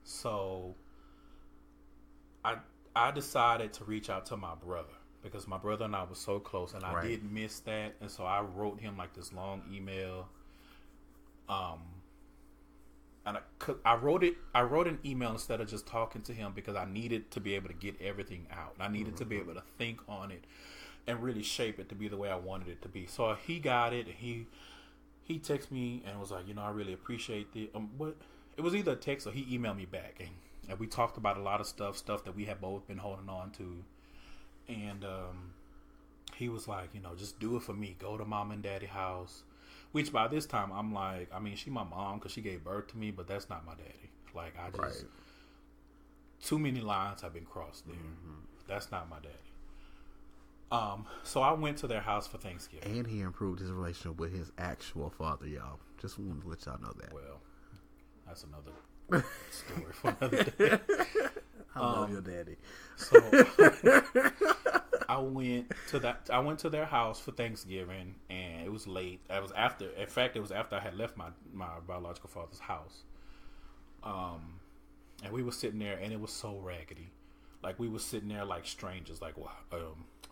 So I decided to reach out to my brother because my brother and I were so close, and I did miss that, and so I wrote him this long email. And I wrote an email instead of just talking to him because I needed to be able to get everything out. I needed to be able to think on it and really shape it to be the way I wanted it to be. So he got it, and he texted me and was like, I really appreciate it. But it was either a text or he emailed me back, and we talked about a lot of stuff that we had both been holding on to. And he was like, just do it for me. Go to mom and daddy house. Which by this time I'm like, she my mom because she gave birth to me, but that's not my daddy. Too many lines have been crossed there. That's not my daddy. So I went to their house for Thanksgiving. And he improved his relationship with his actual father, y'all. Just wanted to let y'all know that. Well, that's another story for another day. I love your daddy. So I went to their house for Thanksgiving, and it was late. It was after I had left my biological father's house. And we were sitting there, and it was so raggedy. We were sitting there like strangers,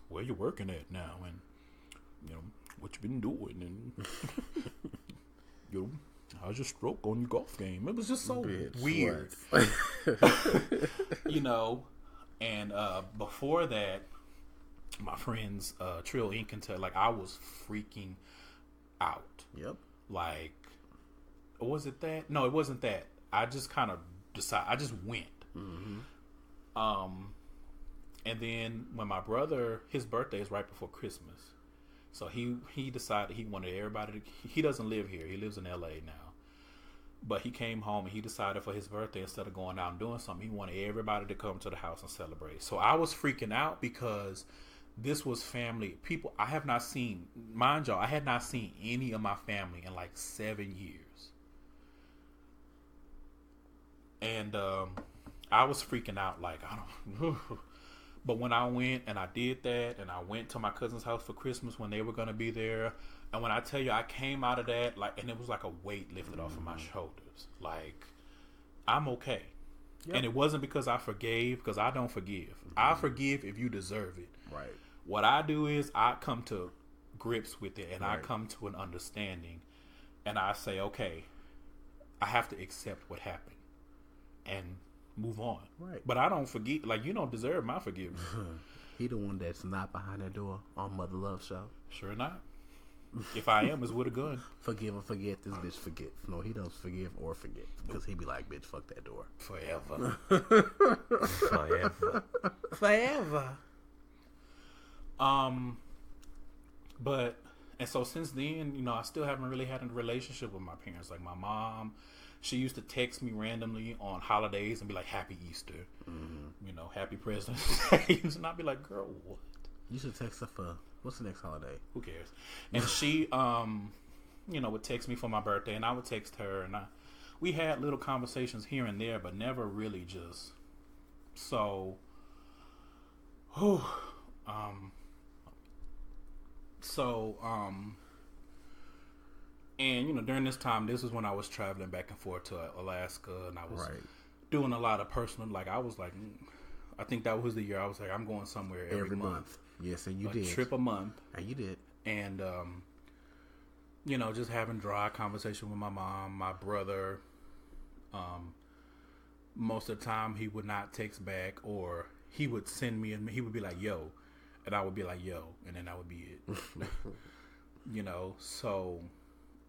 where you working at now, and what you been doing, and how's your stroke on your golf game? It was just so weird. And before that, my friends Trill Inc. can tell, I was freaking out. Yep. Was it that? No, it wasn't that. I just kind of decided. I just went. And then when my brother, his birthday is right before Christmas, so he decided he wanted everybody to. He doesn't live here. He lives in LA now, but he came home and he decided for his birthday, instead of going out and doing something, he wanted everybody to come to the house and celebrate. So I was freaking out because this was family. People I have not seen, mind y'all, I had not seen any of my family in like 7 years. And I was freaking out like, I don't but when I went and I did that and I went to my cousin's house for Christmas when they were going to be there, and when I tell you I came out of that like, and it was like a weight lifted off of my shoulders. Like, I'm okay. Yep. And it wasn't because I forgave, because I don't forgive. I forgive if you deserve it. Right. What I do is I come to grips with it, and I come to an understanding, and I say, okay, I have to accept what happened and move on. Right. But I don't forget. Like, you don't deserve my forgiveness. He the one that's not behind that door on Mother Love Show. Sure not. If I am, it's with a gun. Forgive or forget, this bitch forget. No, he don't forgive or forget. Because he be like, bitch, fuck that door. Forever. Forever. But, and so since then, you know, I still haven't really had a relationship with my parents. Like, my mom, she used to text me randomly on holidays and be like, Happy Easter. You know, Happy President's Day. And I'd be like, girl, what? You should text her for, what's the next holiday? Who cares? And she, you know, would text me for my birthday, and I would text her, and we had little conversations here and there, but never really just so. And you know, during this time, this is when I was traveling back and forth to Alaska, and I was doing a lot of personal. Like, I was like, I think that was the year I was like, I'm going somewhere every month. Yes, and you did. A trip a month. And you did. And, you know, just having dry conversation with my mom, my brother. Most of the time, he would not text back, or he would send me, and he would be like, yo. And I would be like, yo. And then that would be it. You know, so,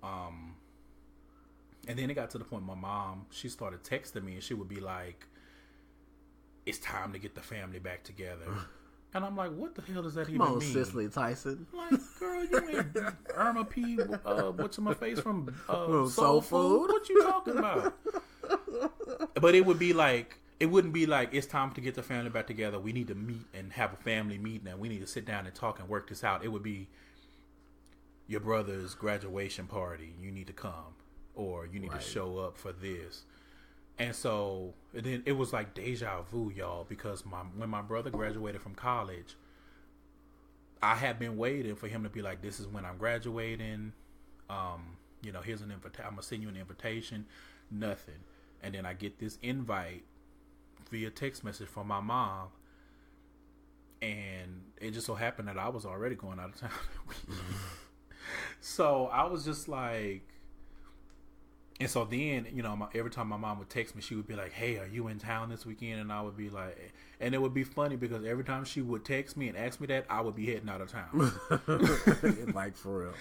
and then it got to the point my mom, she started texting me, and she would be like, it's time to get the family back together. And I'm like, what the hell does that even mean? Cicely Tyson. Like, girl, you ain't Irma P. What's in my face from Soul Food? What you talking about? But it would be like, it wouldn't be like, it's time to get the family back together. We need to meet and have a family meeting, and we need to sit down and talk and work this out. It would be your brother's graduation party. You need to come, or you need to show up for this. And so then it was like deja vu, y'all, because when my brother graduated from college, I had been waiting for him to be like, this is when I'm graduating. You know, here's an invitation. I'm going to send you an invitation. Nothing. And then I get this invite via text message from my mom. And it just so happened that I was already going out of town. So I was just like, and so then, you know, every time my mom would text me, she would be like, hey, are you in town this weekend? And I would be like, and it would be funny because every time she would text me and ask me that, I would be heading out of town. Like, for real.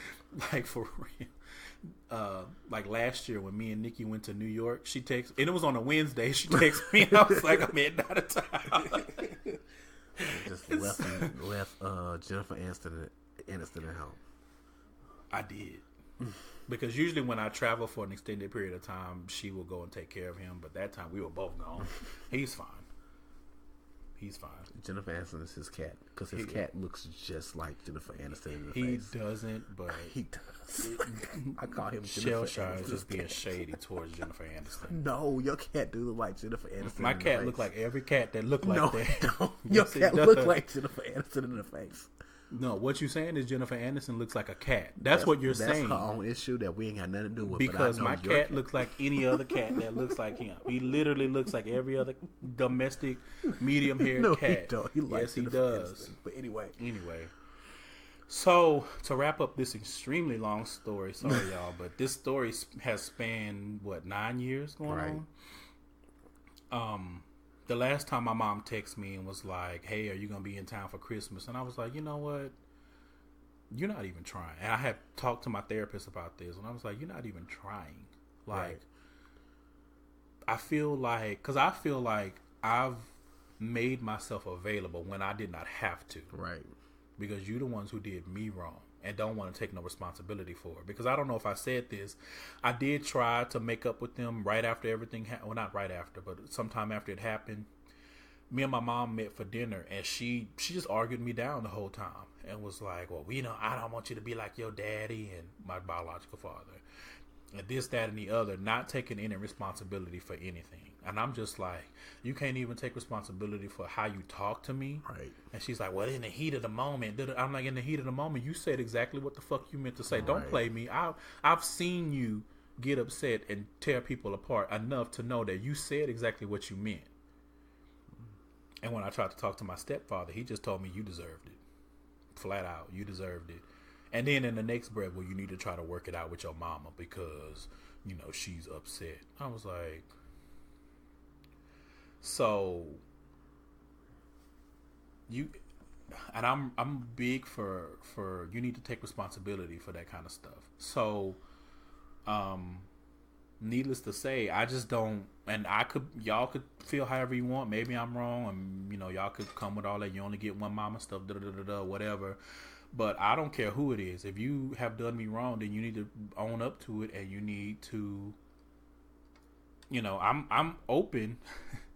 Like, for real. Like last year when me and Nikki went to New York, she texted, and it was on a Wednesday, she texted me and I was like, I'm heading out of town. Just left Jennifer Aniston at home. I did. Because usually when I travel for an extended period of time, she will go and take care of him. But that time we were both gone. He's fine. He's fine. Jennifer Aniston is his cat. Because his cat looks just like Jennifer Aniston in the face. He doesn't, but... He does. I call him Chelshire is just being shady towards Jennifer Aniston. No, your cat do look like Jennifer Aniston. My cat look like every cat that look like that. No, your cat look like Jennifer Aniston in the face. No, what you're saying is Jennifer Aniston looks like a cat. That's what you're saying. That's her own issue that we ain't got nothing to do with. Because my cat looks like any other cat that looks like him. He literally looks like every other domestic medium-haired cat. He don't. Yes, he does. Aniston. But anyway. So to wrap up this extremely long story, sorry y'all, but this story has spanned, 9 years going on? The last time my mom texted me and was like, hey, are you going to be in town for Christmas? And I was like, you know what? You're not even trying. And I had talked to my therapist about this, and I was like, you're not even trying. Like, I feel like I've made myself available when I did not have to. Right. Because you're the ones who did me wrong and don't want to take no responsibility for it. Because I don't know if I said this. I did try to make up with them right after everything happened. Well, not right after, but sometime after it happened. me and my mom met for dinner, and she just argued me down the whole time and was like, well, I don't want you to be like your daddy and my biological father, and this, that, and the other, not taking any responsibility for anything. And I'm just like, you can't even take responsibility for how you talk to me. Right. And she's like, well, in the heat of the moment. I'm like, in the heat of the moment, you said exactly what the fuck you meant to say. Right. Don't play me. I've seen you get upset and tear people apart enough to know that you said exactly what you meant. And when I tried to talk to my stepfather, he just told me you deserved it. Flat out, you deserved it. And then in the next breath, well, you need to try to work it out with your mama because, she's upset. I was like, so I'm big for you need to take responsibility for that kind of stuff. So, needless to say, I just don't, and y'all could feel however you want. Maybe I'm wrong, and y'all could come with all that. You only get one mama stuff, whatever. But I don't care who it is. If you have done me wrong, then you need to own up to it, and you need to, I'm open.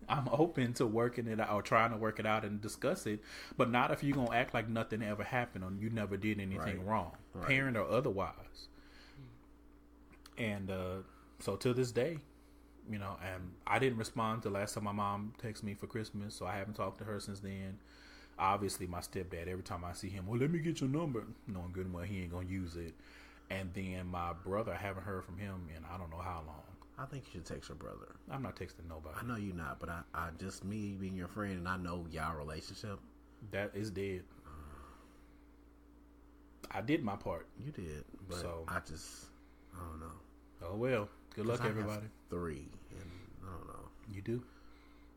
I'm open to working it out or trying to work it out and discuss it, but not if you're going to act like nothing ever happened or you never did anything wrong, parent or otherwise. And so to this day, and I didn't respond to the last time my mom texted me for Christmas, so I haven't talked to her since then. Obviously, my stepdad, every time I see him, well, let me get your number, knowing good and well he ain't going to use it. And then my brother, I haven't heard from him in I don't know how long. I think you should text your brother. I'm not texting nobody. I know you're not, but I just, me being your friend, and I know y'all relationship. That is dead. I did my part. You did, but so, I don't know. Oh, well. Good luck, everybody. I have 3, and I don't know. You do?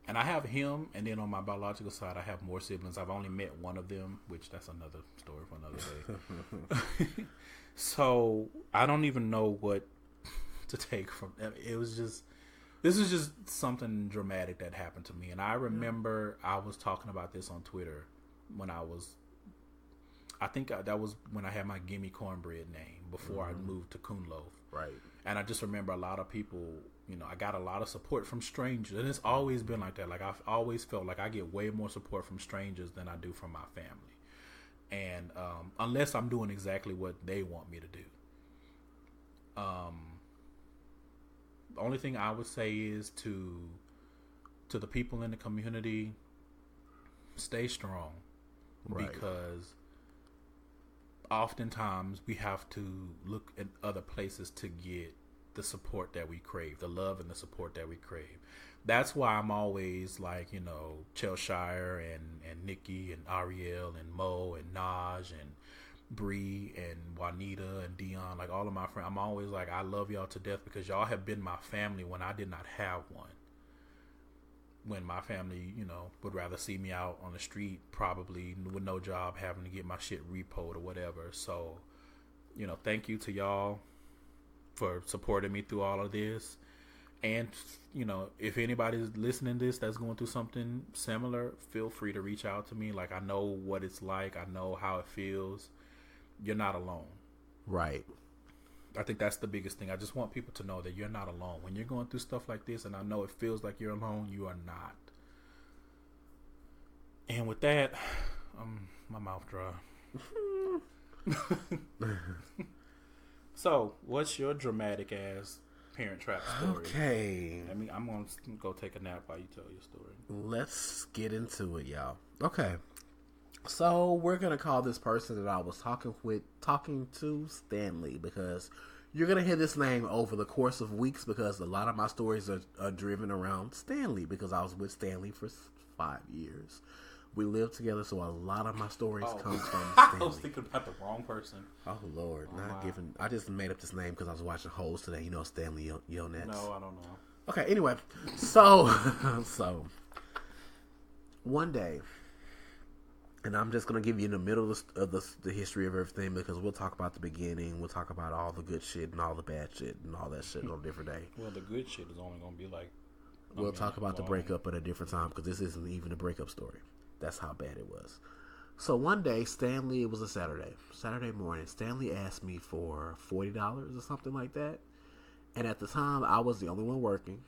And I have him, and then on my biological side, I have more siblings. I've only met one of them, which that's another story for another day. So, I don't even know what to take from this is just something dramatic that happened to me. And I remember I was talking about this on Twitter when I think that was when I had my Gimme Cornbread name before I moved to Coonloaf. Right. And I just remember a lot of people, I got a lot of support from strangers, and it's always been like that. Like, I've always felt like I get way more support from strangers than I do from my family. And unless I'm doing exactly what they want me to do. The only thing I would say is to the people in the community, stay strong. Right. Because oftentimes we have to look at other places to get the support that we crave, the love and the support that we crave. That's why I'm always like, Chelshire and Nikki and Ariel and Mo and Naj and Bree and Juanita and Dion, like all of my friends. I'm always like, I love y'all to death because y'all have been my family when I did not have one. When my family, would rather see me out on the street, probably with no job, having to get my shit repoed or whatever. So, thank you to y'all for supporting me through all of this. And, if anybody's listening to this that's going through something similar, feel free to reach out to me. Like, I know what it's like. I know how it feels. You're not alone. Right. I think that's the biggest thing. I just want people to know that you're not alone. When you're going through stuff like this, and I know it feels like you're alone, you are not. And with that, my mouth dry. So, what's your dramatic ass Parent Trap story? Okay. I'm going to go take a nap while you tell your story. Let's get into it, y'all. Okay. So, we're going to call this person that I was talking to Stanley, because you're going to hear this name over the course of weeks, because a lot of my stories are driven around Stanley, because I was with Stanley for 5 years. We lived together, so a lot of my stories come from Stanley. I was thinking about the wrong person. Oh, Lord. I just made up this name because I was watching Holes today. Stanley Yonets. No, I don't know. Okay, anyway. So one day, and I'm just going to give you in the middle of the history of everything, because we'll talk about the beginning. We'll talk about all the good shit and all the bad shit and all that shit on a different day. Well, the good shit is only going to be like... We'll talk about the breakup at a different time, because this isn't even a breakup story. That's how bad it was. So one day, Stanley, it was a Saturday morning, Stanley asked me for $40 or something like that. And at the time, I was the only one working.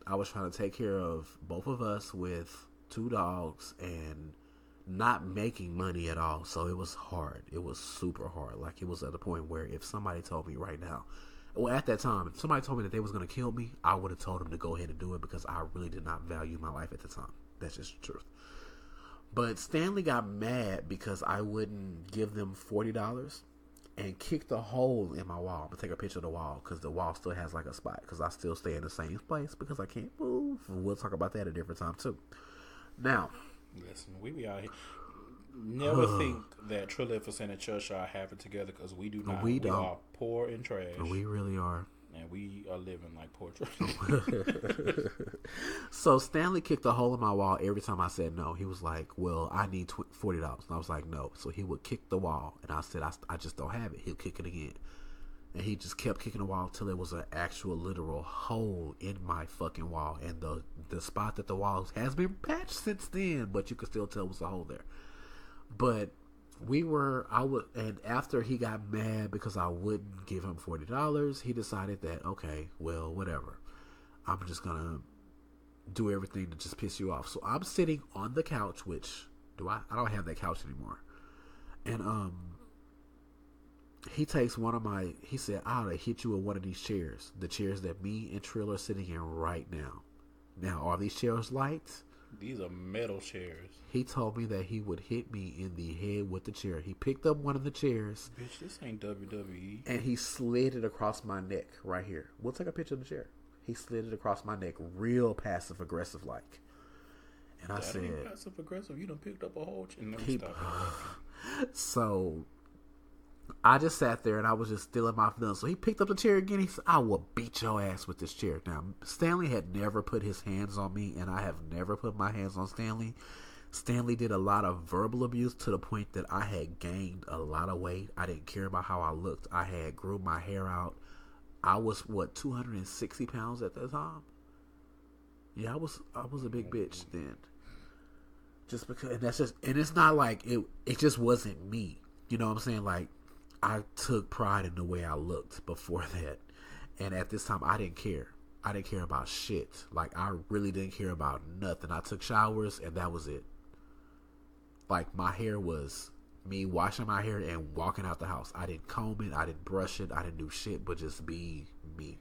I was trying to take care of both of us with 2 dogs, and not making money at all. So it was hard. It was super hard. Like, it was at the point where if somebody told me right now, well, at that time, if somebody told me that they was going to kill me, I would have told them to go ahead and do it, because I really did not value my life at the time. That's just the truth. But Stanley got mad because I wouldn't give them $40 and kicked a hole in my wall. I'm going to take a picture of the wall, because the wall still has like a spot, because I still stay in the same place because I can't move. We'll talk about that at a different time too. Now, listen, we be out here. Never think that Trillificent and Chelshire have it together, because we do not. We don't. Are poor and trash. We really are. And we are living like poor trash. So Stanley kicked a hole in my wall every time I said no. He was like, well, I need $40. And I was like, no. So he would kick the wall. And I said, I just don't have it. He'll kick it again. And he just kept kicking the wall till there was an actual literal hole in my fucking wall. And the spot that the wall has been patched since then, but you could still tell was a hole there. But and after he got mad because I wouldn't give him $40, he decided that, okay, well, whatever. I'm just going to do everything to just piss you off. So I'm sitting on the couch, which, I don't have that couch anymore. And, he takes he said, I ought to hit you with one of these chairs. The chairs that me and Trill are sitting in right now. Now, are these chairs light? These are metal chairs. He told me that he would hit me in the head with the chair. He picked up one of the chairs. Bitch, this ain't WWE. And he slid it across my neck right here. We'll take a picture of the chair. He slid it across my neck real passive aggressive like. And I said, ain't passive aggressive. You done picked up a whole chair. So I just sat there and I was just still in my feelings. So he picked up the chair again. He said, I will beat your ass with this chair. Now, Stanley had never put his hands on me, and I have never put my hands on Stanley. Stanley did a lot of verbal abuse to the point that I had gained a lot of weight. I didn't care about how I looked. I had grew my hair out. I was, 260 pounds at that time? Yeah, I was a big bitch then. Just because, and it's not like, it just wasn't me. You know what I'm saying? Like, I took pride in the way I looked before that. And at this time, I didn't care. I didn't care about shit. Like, I really didn't care about nothing. I took showers, and that was it. Like, my hair was me washing my hair and walking out the house. I didn't comb it. I didn't brush it. I didn't do shit but just be me.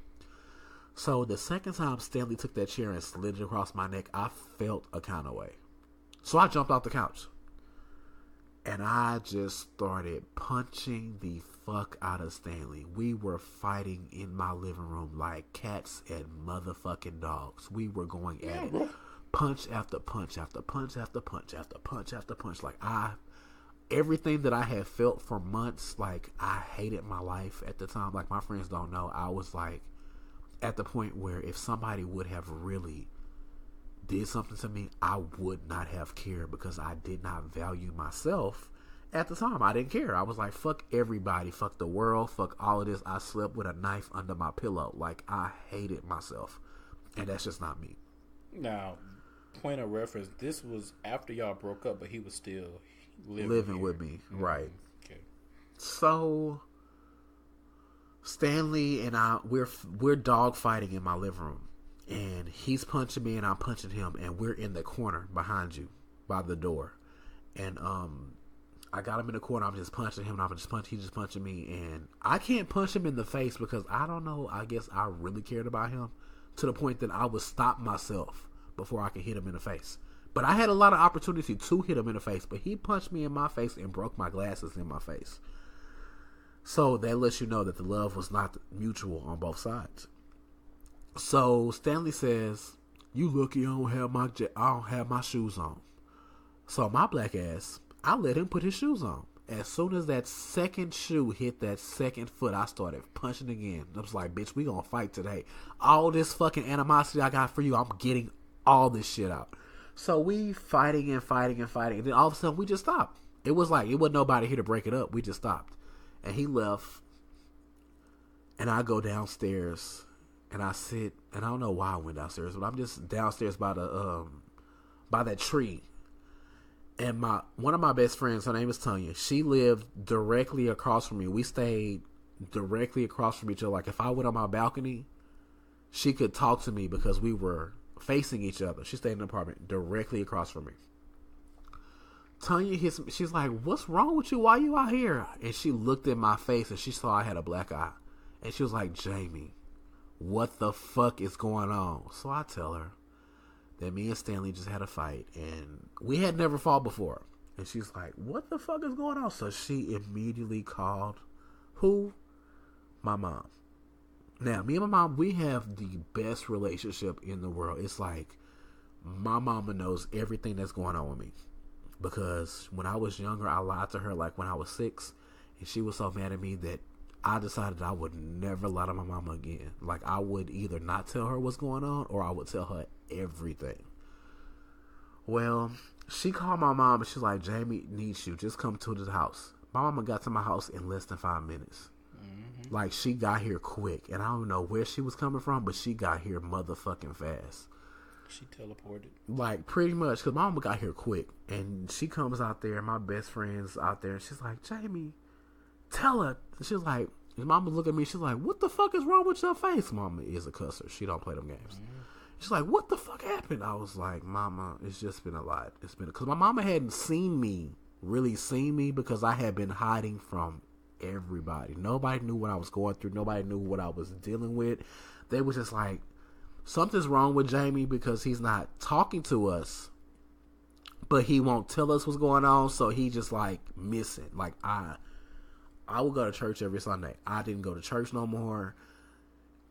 So, the second time Stanley took that chair and slid it across my neck, I felt a kind of way. So, I jumped off the couch. And I just started punching the fuck out of Stanley. We were fighting in my living room like cats and motherfucking dogs. We were going at it. Punch after punch after punch after punch after punch after punch. Like, everything that I had felt for months, like, I hated my life at the time. Like, my friends don't know. I was like at the point where if somebody would have really did something to me, I would not have cared, because I did not value myself at the time. I didn't care. I was like, fuck everybody, fuck the world, fuck all of this. I slept with a knife under my pillow. Like, I hated myself, and that's just not me. Now, point of reference, this was after y'all broke up, but he was still living with me. Mm-hmm. Right. Okay. So Stanley and I, we're dog fighting in my living room. And he's punching me and I'm punching him, and we're in the corner behind you by the door. And I got him in the corner. I'm just punching him, and he's just punching me, and I can't punch him in the face because I don't know. I guess I really cared about him to the point that I would stop myself before I could hit him in the face. But I had a lot of opportunity to hit him in the face, but he punched me in my face and broke my glasses in my face. So that lets you know that the love was not mutual on both sides. So Stanley says, "You lucky I don't have my shoes on." So my black ass, I let him put his shoes on. As soon as that second shoe hit that second foot, I started punching again. I was like, "Bitch, we gonna fight today. All this fucking animosity I got for you, I'm getting all this shit out." So we fighting and fighting and fighting, and then all of a sudden we just stopped. It was like it wasn't nobody here to break it up. We just stopped, and he left, and I go downstairs. And I sit, and I don't know why I went downstairs, but I'm just downstairs by that tree. And one of my best friends, her name is Tanya. She lived directly across from me. We stayed directly across from each other. Like, if I went on my balcony, she could talk to me because we were facing each other. She stayed in the apartment directly across from me. Tanya hits me. She's like, "What's wrong with you? Why you out here?" And she looked at my face and she saw I had a black eye. And she was like, "Jamie, what the fuck is going on?" So I tell her that me and Stanley just had a fight and we had never fought before. And she's like, "What the fuck is going on?" So she immediately called who? My mom. Now, me and my mom, we have the best relationship in the world. It's like my mama knows everything that's going on with me. Because when I was younger, I lied to her like when I was 6. And she was so mad at me that I decided I would never lie to my mama again. Like, I would either not tell her what's going on or I would tell her everything. Well, she called my mom and she's like, "Jamie needs you. Just come to the house." My mama got to my house in less than 5 minutes. Mm-hmm. Like, she got here quick. And I don't know where she was coming from, but she got here motherfucking fast. She teleported. Like, pretty much, because my mama got here quick. And she comes out there, my best friend's out there, and she's like, "Jamie, tell her." And she's like, his mama look at me, she's like, "What the fuck is wrong with your face?" Mama is a cusser. She don't play them games. Mm-hmm. She's like, "What the fuck happened?" I was like, "Mama, it's just been a lot. It's been," because my mama hadn't really seen me, because I had been hiding from everybody. Nobody knew what I was going through. Nobody knew what I was dealing with. They was just like, "Something's wrong with Jamie because he's not talking to us, but he won't tell us what's going on, so he just like missing." Like, I would go to church every Sunday. I didn't go to church no more.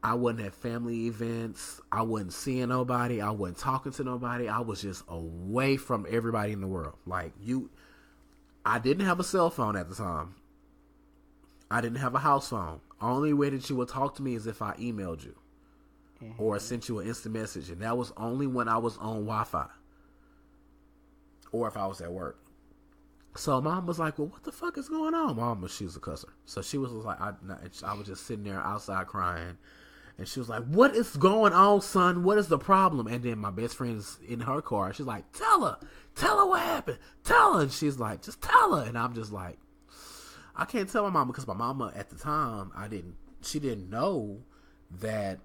I wasn't at family events. I wasn't seeing nobody. I wasn't talking to nobody. I was just away from everybody in the world. Like, I didn't have a cell phone at the time. I didn't have a house phone. Only way that you would talk to me is if I emailed you. Mm-hmm. Or sent you an instant message. And that was only when I was on Wi-Fi. Or if I was at work. So mom was like, "Well, what the fuck is going on?" Mom, she's a cusser. So she was like, I was just sitting there outside crying. And she was like, "What is going on, son? What is the problem?" And then my best friend's in her car. She's like, Tell her what happened. Tell her." And she's like, "Just tell her." And I'm just like, I can't tell my mama, because my mama at the time, she didn't know that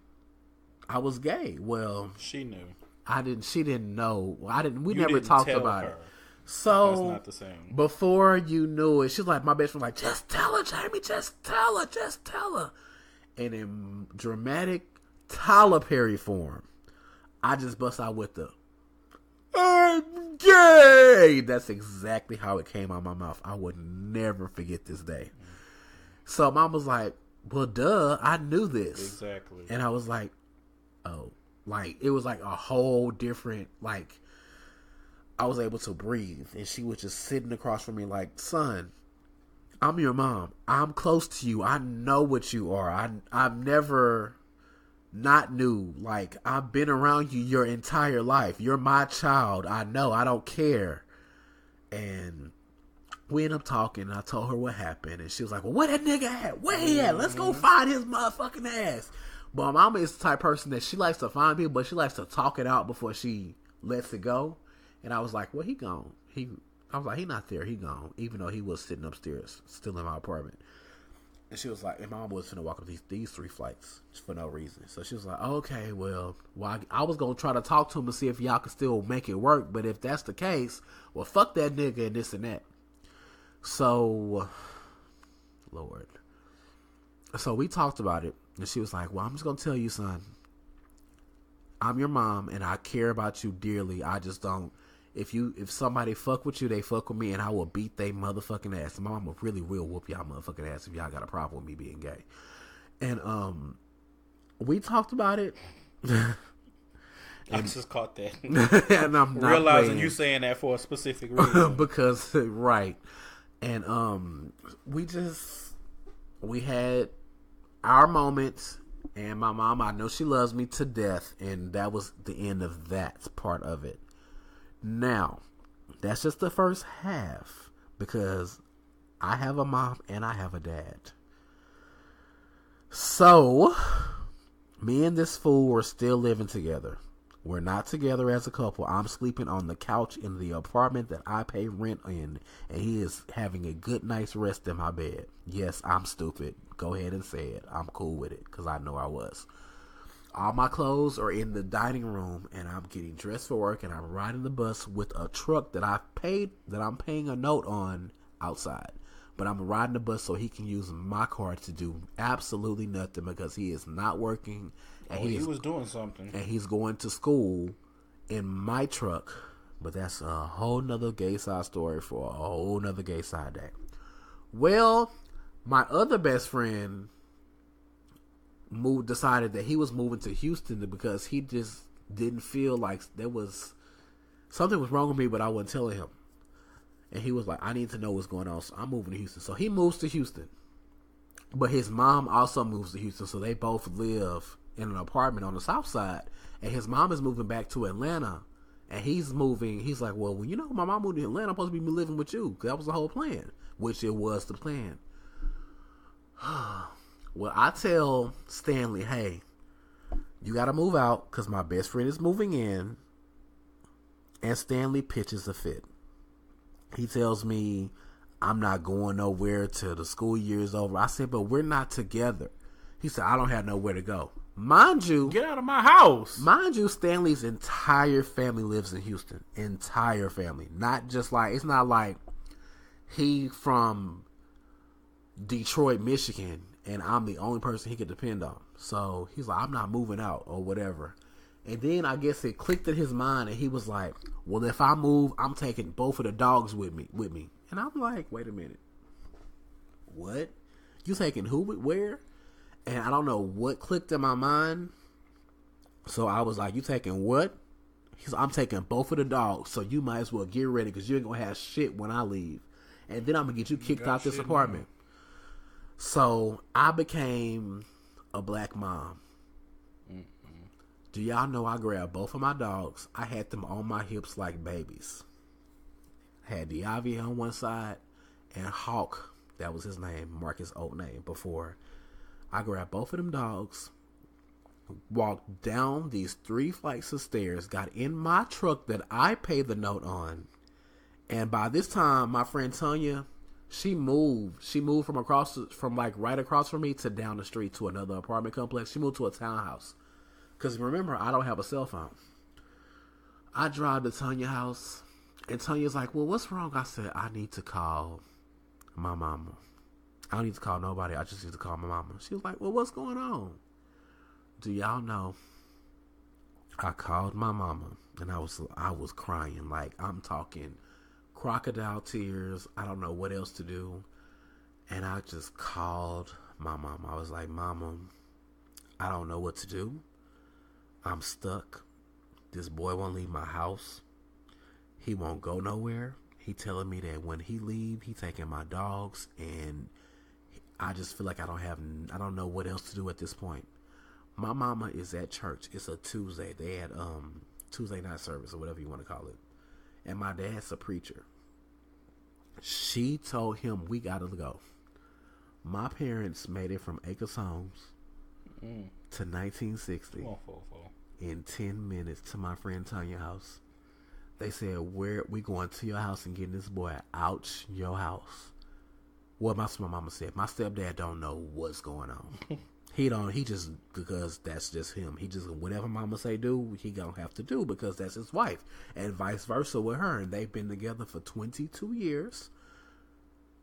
I was gay. Well, she knew. She didn't know. We never talked about it. So that's not the same. Before you knew it, she's like, my best friend, like, "Just tell her, Jamie. Just tell her. Just tell her." And in dramatic Tyler Perry form, I just bust out with the "I'm gay." That's exactly how it came out of my mouth. I would never forget this day. So mom was like, "Well, duh, I knew this." Exactly. And I was like, "Oh." Like, it was like a whole different, like, I was able to breathe. And she was just sitting across from me like, "Son, I'm your mom. I'm close to you. I know what you are. I've never not knew. Like, I've been around you your entire life. You're my child. I know. I don't care." And we ended up talking. And I told her what happened. And she was like, "Well, where that nigga at? Where he at? Let's go find his motherfucking ass." But my mama is the type of person that she likes to find people, but she likes to talk it out before she lets it go. And I was like, "Well, he gone." I was like, "He not there. He gone." Even though he was sitting upstairs, still in my apartment. And she was like, and my mom was finna walk up these 3 flights for no reason. So she was like, "Okay, well, I was going to try to talk to him and see if y'all could still make it work. But if that's the case, well, fuck that nigga and this and that." So, Lord. So we talked about it. And she was like, "Well, I'm just going to tell you, son. I'm your mom and I care about you dearly. I just don't. If somebody fuck with you, they fuck with me, and I will beat they motherfucking ass. My mama really will whoop y'all motherfucking ass if y'all got a problem with me being gay." And we talked about it. I just caught that. And I'm not realizing playing. You saying that for a specific reason. Because right. And we had our moments. And my mom, I know she loves me to death, and that was the end of that part of it. Now, that's just the first half, because I have a mom and I have a dad. So, me and this fool are still living together. We're not together as a couple. I'm sleeping on the couch in the apartment that I pay rent in, and he is having a good night's rest in my bed. Yes, I'm stupid. Go ahead and say it. I'm cool with it, because I know I was. All my clothes are in the dining room, and I'm getting dressed for work, and I'm riding the bus with a truck that I'm paying a note on outside. But I'm riding the bus so he can use my car to do absolutely nothing because he is not working. And he was doing something. And he's going to school in my truck. But that's a whole nother gay side story for a whole nother gay side day. Well, my other best friend decided that he was moving to Houston because he just didn't feel like something was wrong with me, but I wasn't telling him. And he was like, I need to know what's going on, so I'm moving to Houston. So he moves to Houston. But his mom also moves to Houston, so they both live in an apartment on the south side. And his mom is moving back to Atlanta. And he's like, well, my mom moved to Atlanta, I'm supposed to be living with you. That was the whole plan, which it was the plan. Well, I tell Stanley, hey, you got to move out because my best friend is moving in. And Stanley pitches a fit. He tells me I'm not going nowhere till the school year is over. I said, but we're not together. He said, I don't have nowhere to go. Mind you, get out of my house. Mind you, Stanley's entire family lives in Houston. Entire family. It's not like he from Detroit, Michigan, and I'm the only person he could depend on. So he's like, I'm not moving out or whatever. And then I guess it clicked in his mind, and he was like, well, if I move, I'm taking both of the dogs with me. And I'm like, wait a minute. What? You taking who? Where? And I don't know what clicked in my mind. So I was like, you taking what? He's like, I'm taking both of the dogs, so you might as well get ready because you ain't going to have shit when I leave. And then I'm going to get you kicked out this apartment. So I became a black mom. Do y'all know I grabbed both of my dogs? I had them on my hips like babies. I had Diavi on one side and Hawk, that was his name, Marcus' old name before. I grabbed both of them dogs, walked down these 3 flights of stairs, got in my truck that I paid the note on, and by this time, my friend Tanya, she moved from right across from me to down the street to another apartment complex. She moved to a townhouse. Because remember, I don't have a cell phone. I drive to Tanya's house, and Tanya's like, well, what's wrong? I said, I need to call my mama. I don't need to call nobody. I just need to call my mama. She was like, well, what's going on? Do y'all know? I called my mama, and I was crying. Like, I'm talking crocodile tears. I don't know what else to do. And I just called my mama. I was like, Mama, I don't know what to do. I'm stuck. This boy won't leave my house. He won't go nowhere. He telling me that when he leave, he taking my dogs, and I just feel like I don't know what else to do at this point. My mama is at church. It's a Tuesday. They had Tuesday night service or whatever you want to call it. And my dad's a preacher. She told him we gotta go. My parents made it from Acres Homes to 1960 in 10 minutes to my friend Tanya's house. They said, we going to your house and getting this boy out your house. Well, my mama said, my stepdad don't know what's going on. He just, because that's just him. He just, whatever mama say do, he gonna have to do because that's his wife. And vice versa with her. And they've been together for 22 years.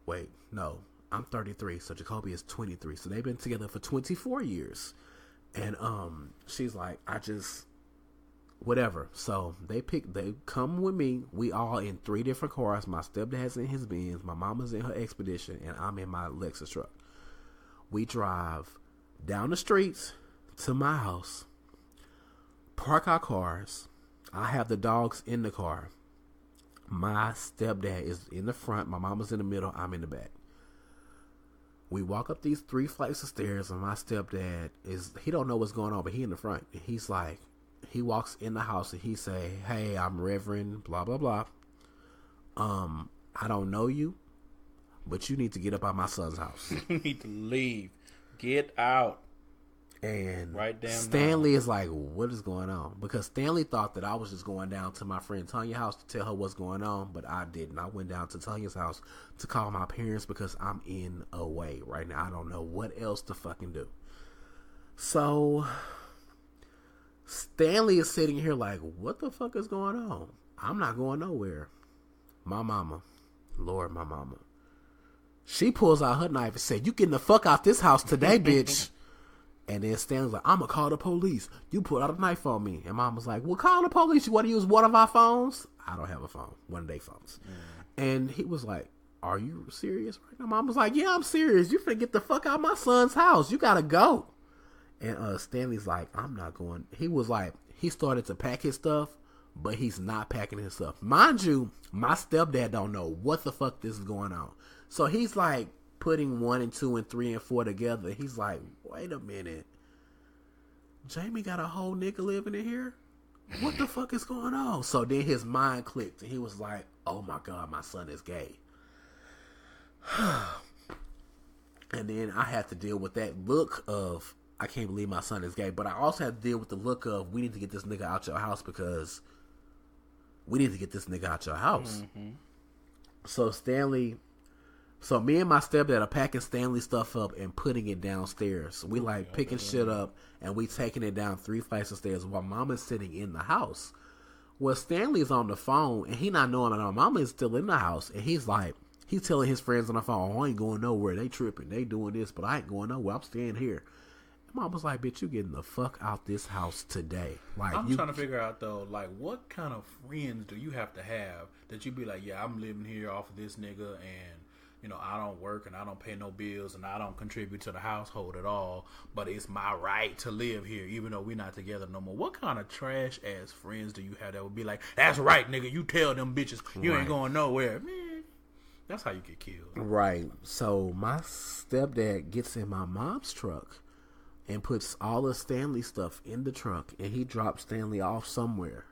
Wait, no, I'm 33, so Jacoby is 23. So they've been together for 24 years. And she's like, whatever. So they come with me. We all in 3 different cars. My stepdad's in his Benz, my mama's in her Expedition, and I'm in my Lexus truck. We drive down the streets to my house, park our cars. I have the dogs in the car. My stepdad is in the front, my mama's in the middle, I'm in the back. We walk up these 3 flights of stairs, and my stepdad he don't know what's going on, but he in the front. He's like, he walks in the house and he say, hey, I'm Reverend blah blah blah. I don't know you, but you need to get up out my son's house. You need to leave. Get out. And right down Stanley is like, what is going on? Because Stanley thought that I was just going down to my friend Tanya's house to tell her what's going on, but I didn't. I went down to Tanya's house to call my parents because I'm in a way right now. I don't know what else to fucking do. So Stanley is sitting here like, what the fuck is going on? I'm not going nowhere. My mama, Lord, my mama, she pulls out her knife and said, you getting the fuck out this house today, bitch. And then Stanley's like, I'm going to call the police. You pulled out a knife on me. And Mama's like, well, call the police. You want to use one of our phones? I don't have a phone. One of their phones. And he was like, are you serious right now? Mom was like, yeah, I'm serious. You finna get the fuck out of my son's house. You gotta go. And Stanley's like, I'm not going. He was like, he started to pack his stuff, but he's not packing his stuff. Mind you, my stepdad don't know what the fuck this is going on. So he's like putting 1 and 2 and 3 and 4 together. He's like, wait a minute. Jamie got a whole nigga living in here? What the fuck is going on? So then his mind clicked and he was like, oh my God, my son is gay. And then I had to deal with that look of, I can't believe my son is gay. But I also had to deal with the look of, we need to get this nigga out your house because we need to get this nigga out your house. So me and my stepdad are packing Stanley's stuff up and putting it downstairs. We like picking shit up and we taking it down 3 flights of stairs while Mama's sitting in the house. Well, Stanley's on the phone and he not knowing that our Mama is still in the house. And he's like, he's telling his friends on the phone, oh, I ain't going nowhere. They tripping. They doing this, but I ain't going nowhere. I'm staying here. And Mom was like, bitch, you getting the fuck out this house today. Like, I'm trying to figure out, though, like, what kind of friends do you have to have that you be like, yeah, I'm living here off of this nigga and, you know, I don't work and I don't pay no bills and I don't contribute to the household at all, but it's my right to live here even though we're not together no more. What kind of trash ass friends do you have that would be like, that's right, nigga, you tell them bitches you ain't going nowhere. Man, that's how you get killed. Right. So my stepdad gets in my mom's truck and puts all of Stanley's stuff in the trunk and he drops Stanley off somewhere,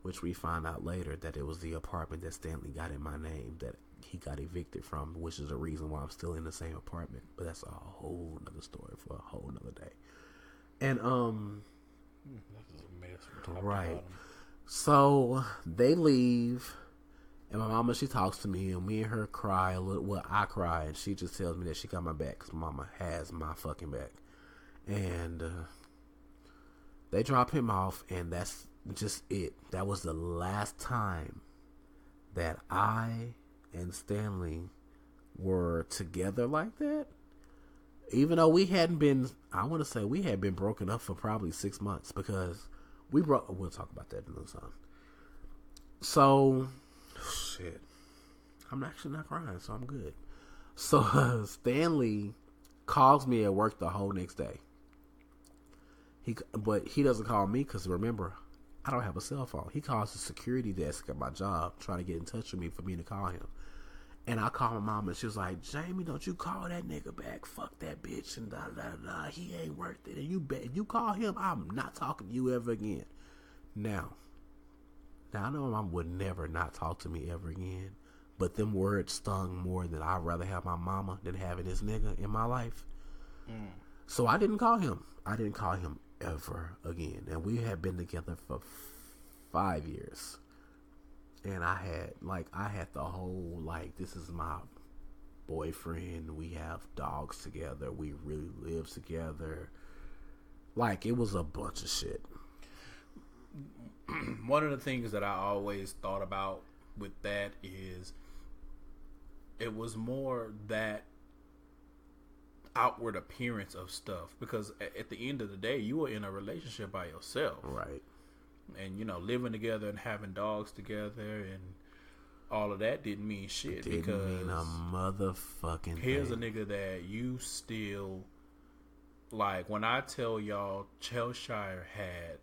which we find out later that it was the apartment that Stanley got in my name that he got evicted from, which is the reason why I'm still in the same apartment. But that's a whole nother story for a whole nother day. And This is a mess. right. So they leave, and my mama, she talks to me, and me and her cry a little. Well, I cry, and she just tells me that she got my back because mama has my fucking back. And they drop him off, and that's just it. That was the last time that I and Stanley were together like that. Even though we hadn't been, I want to say we had been broken up for probably 6 months because we'll talk about that another time. So, shit. I'm actually not crying, so I'm good. So, Stanley calls me at work the whole next day. But he doesn't call me because, remember, I don't have a cell phone. He calls the security desk at my job trying to get in touch with me for me to call him. And I called my mom and she was like, Jamie, don't you call that nigga back. Fuck that bitch and da da da. He ain't worth it. And you call him, I'm not talking to you ever again. Now I know my mom would never not talk to me ever again. But them words stung more than I'd rather have my mama than having this nigga in my life. So I didn't call him. I didn't call him ever again. And we had been together for 5 years. And I had the whole, like, this is my boyfriend. We have dogs together. We really live together. Like, it was a bunch of shit. One of the things that I always thought about with that is it was more that outward appearance of stuff, because at the end of the day you were in a relationship by yourself, right? And you know, living together and having dogs together and all of that didn't mean shit. Didn't mean a motherfucking here's thing. a nigga that you still like. When I tell y'all Chelshire had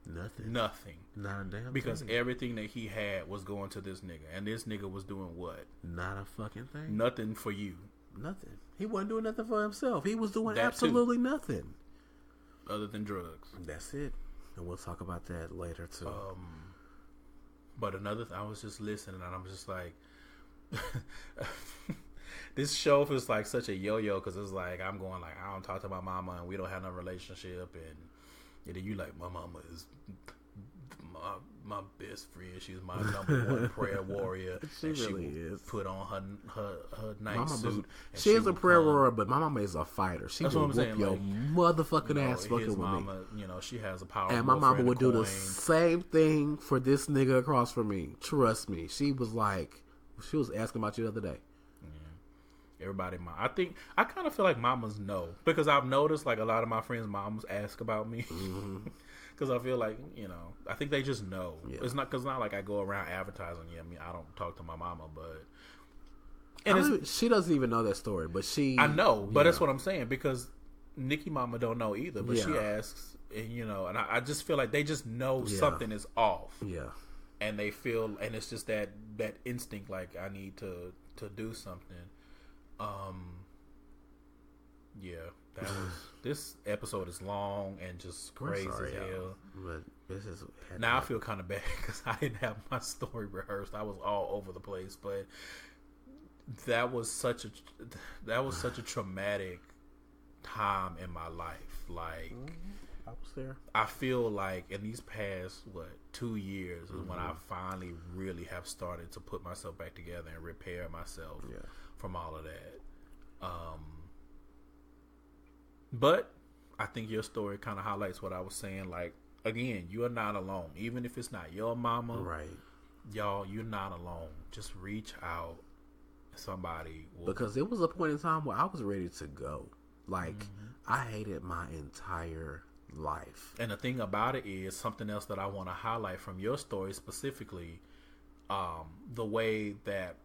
nothing, not a damn because thing. everything that he had was going to this nigga, and this nigga was doing what? Not a fucking thing. Nothing for you. Nothing. He wasn't doing nothing for himself. He was doing That absolutely nothing other than drugs. That's it. And we'll talk about that later too. But another I was just listening and I'm just like this show feels like such a yo-yo, because it's like I'm going like, I don't talk to my mama and we don't have no relationship, and then you like, my mama is my best friend. She's my number one prayer warrior. She really is. Put on her night suit. She is a prayer warrior, but my mama is a fighter. She will whoop your motherfucking ass fucking with mama, me. She has a power. And my mama would do the same thing for this nigga across from me. Trust me. She was asking about you the other day. Everybody, I kind of feel like mamas know, because I've noticed like a lot of my friends' moms ask about me, because I feel like I think they just know. Yeah. It's not like I go around advertising. I don't talk to my mama, but she doesn't even know that story. But I know, but that's what I'm saying, because Nikki mama don't know either, but she asks, and and I just feel like they just know something is off. Yeah, and they feel, and it's just that instinct, like I need to do something. That was this episode is long and just crazy as hell. But this is now I feel kind of bad because I didn't have my story rehearsed. I was all over the place, but that was such a traumatic time in my life. Like I was there. I feel like in these past 2 years is when I finally really have started to put myself back together and repair myself from all of that. But I think your story kind of highlights what I was saying. Like, again, you are not alone. Even if it's not your mama, right? Y'all, you're not alone. Just reach out. Somebody because there was a point in time where I was ready to go. Like, I hated my entire life. And the thing about it is something else that I want to highlight from your story specifically, the way that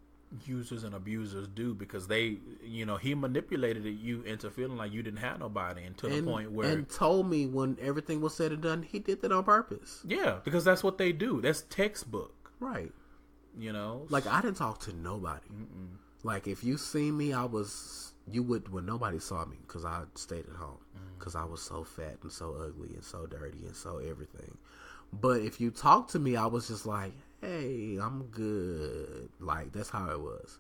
users and abusers do, because they, he manipulated you into feeling like you didn't have nobody, and to the point where, and told me when everything was said and done, he did that on purpose. Yeah, because that's what they do. That's textbook, right? Like I didn't talk to nobody. Like if you see me, you would when nobody saw me, because I stayed at home because I was so fat and so ugly and so dirty and so everything. But if you talk to me, I was just like, hey, I'm good. Like, that's how it was.